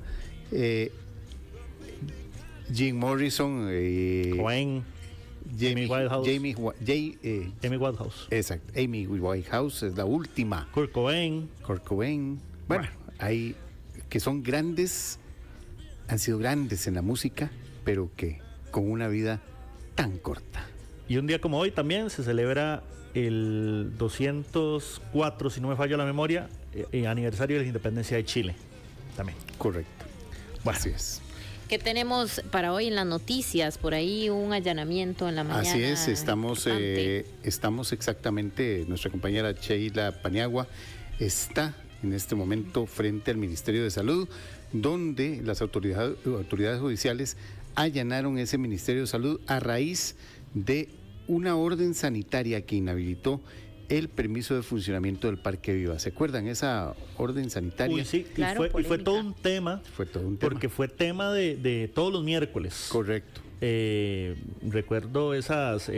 Jim Morrison, Cohen, Amy Winehouse. Exacto, Amy Winehouse es la última. Kurt Cobain. Bueno, hay que son grandes, han sido grandes en la música, pero que con una vida tan corta. Y un día como hoy también se celebra el 204, si no me falla la memoria, aniversario de la independencia de Chile. También. Correcto. Bueno. Así es. ¿Qué tenemos para hoy en las noticias? Por ahí un allanamiento en la mañana. Así es, estamos exactamente, nuestra compañera Sheila Paniagua está en este momento frente al Ministerio de Salud, donde las autoridades judiciales allanaron ese Ministerio de Salud a raíz de una orden sanitaria que inhabilitó el permiso de funcionamiento del Parque Viva. ¿Se acuerdan esa orden sanitaria? Uy, sí, claro, y fue todo un tema. Porque fue tema de todos los miércoles. Correcto. Recuerdo esas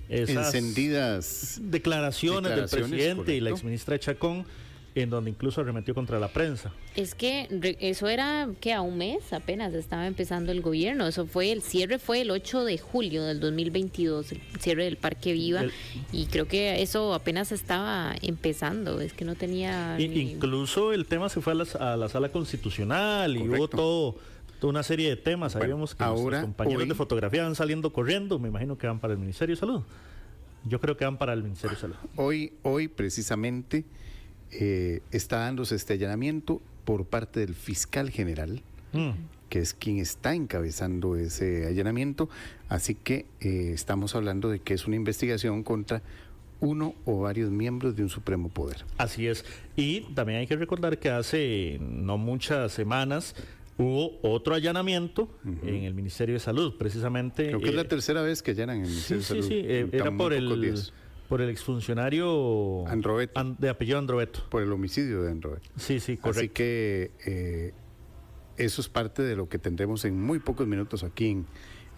encendidas declaraciones del presidente, correcto, y la exministra Chacón, en donde incluso arremetió contra la prensa. Es que eso era que a un mes apenas estaba empezando el gobierno. El cierre fue el 8 de julio del 2022, el cierre del Parque Viva, y creo que eso apenas estaba empezando, es que no tenía... Incluso el tema se fue a la sala constitucional. Correcto. Y hubo toda una serie de temas. Sabíamos que nuestros compañeros de fotografía van saliendo corriendo, me imagino que van para el Ministerio de Salud. Yo creo que van para el Ministerio de Salud. Hoy precisamente... está dándose este allanamiento por parte del fiscal general, que es quien está encabezando ese allanamiento, así que estamos hablando de que es una investigación contra uno o varios miembros de un supremo poder. Así es, y también hay que recordar que hace no muchas semanas hubo otro allanamiento en el Ministerio de Salud, precisamente. Creo que es la tercera vez que allanan en el Ministerio de Salud. Sí, era por el exfuncionario de apellido Androveto. Por el homicidio de Androveto. Sí, correcto. Así que eso es parte de lo que tendremos en muy pocos minutos aquí en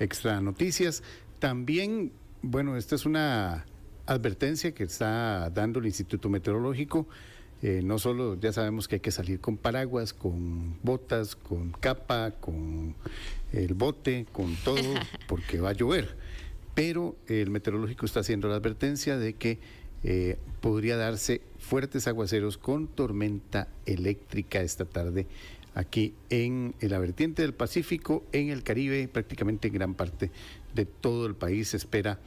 Extra Noticias. También, bueno, esta es una advertencia que está dando el Instituto Meteorológico. No solo ya sabemos que hay que salir con paraguas, con botas, con capa, con el bote, con todo, porque va a llover. Pero el meteorológico está haciendo la advertencia de que podría darse fuertes aguaceros con tormenta eléctrica esta tarde aquí en la vertiente del Pacífico, en el Caribe, prácticamente en gran parte de todo el país se espera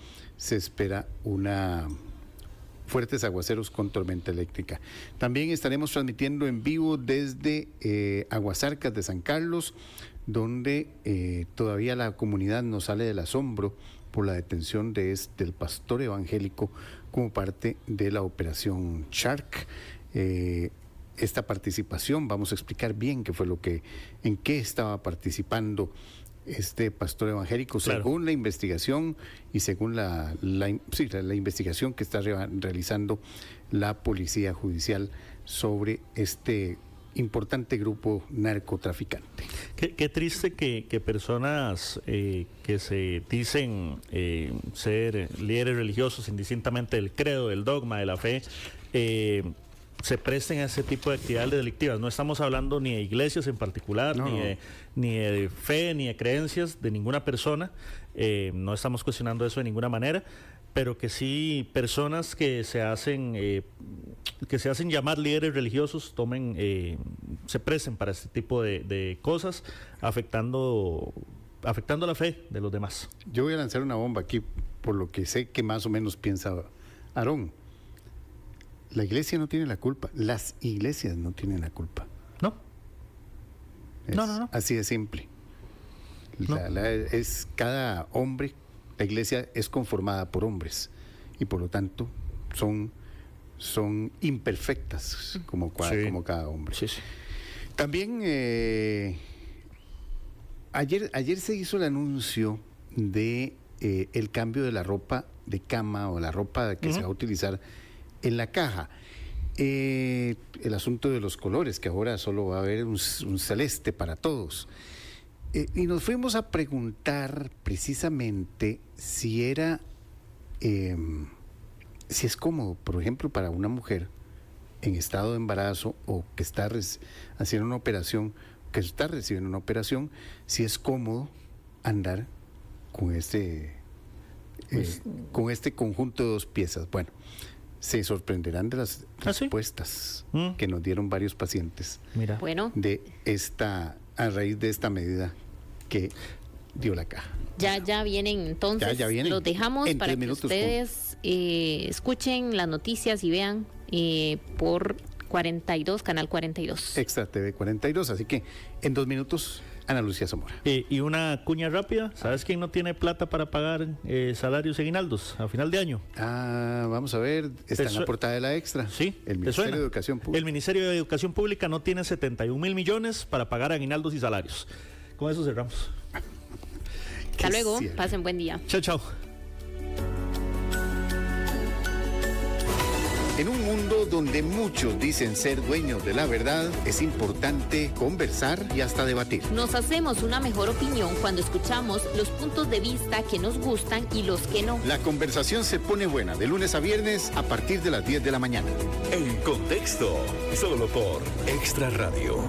fuertes aguaceros con tormenta eléctrica. También estaremos transmitiendo en vivo desde Aguasarcas de San Carlos, donde todavía la comunidad no sale del asombro por la detención del pastor evangélico como parte de la operación Shark. Esta participación, vamos a explicar bien qué fue en qué estaba participando este pastor evangélico, Claro. según la investigación y según la investigación que está realizando la Policía Judicial sobre este importante grupo narcotraficante. Qué triste que personas que se dicen ser líderes religiosos, indistintamente del credo, del dogma, de la fe, se presten a ese tipo de actividades delictivas. No estamos hablando ni de iglesias en particular, ni de fe, ni de creencias de ninguna persona. No estamos cuestionando eso de ninguna manera, pero que sí personas que se hacen llamar líderes religiosos se presten para este tipo de cosas, afectando la fe de los demás. Yo voy a lanzar una bomba aquí, por lo que sé que más o menos piensa Aarón. La iglesia no tiene la culpa, las iglesias no tienen la culpa. No. No. Así de simple. Es cada hombre, la iglesia es conformada por hombres y por lo tanto son imperfectas como cada hombre. Sí. También ayer se hizo el anuncio de el cambio de la ropa de cama o la ropa que se va a utilizar en la caja. El asunto de los colores, que ahora solo va a haber un celeste para todos. Y nos fuimos a preguntar precisamente si es cómodo, por ejemplo, para una mujer en estado de embarazo o que está haciendo una operación, que está recibiendo una operación, si es cómodo andar con este conjunto de 2 piezas. Bueno, se sorprenderán de las respuestas que nos dieron varios pacientes. Mira. Bueno. A raíz de esta medida que dio la caja. Ya vienen entonces. Ya vienen. Los dejamos En para 3 que minutos ustedes escuchen las noticias y vean por 42, Canal 42. Extra TV 42, así que en 2 minutos, Ana Lucía Zamora. Y una cuña rápida, ¿sabes quién no tiene plata para pagar salarios y aguinaldos a final de año? Vamos a ver, está en la portada de la Extra. Sí, el Ministerio de Educación Pública. El Ministerio de Educación Pública no tiene 71,000 millones para pagar aguinaldos y salarios. Con eso cerramos. Hasta luego, pasen buen día. Chao. En un mundo donde muchos dicen ser dueños de la verdad, es importante conversar y hasta debatir. Nos hacemos una mejor opinión cuando escuchamos los puntos de vista que nos gustan y los que no. La conversación se pone buena de lunes a viernes a partir de las 10 de la mañana. En Contexto, solo por Extra Radio.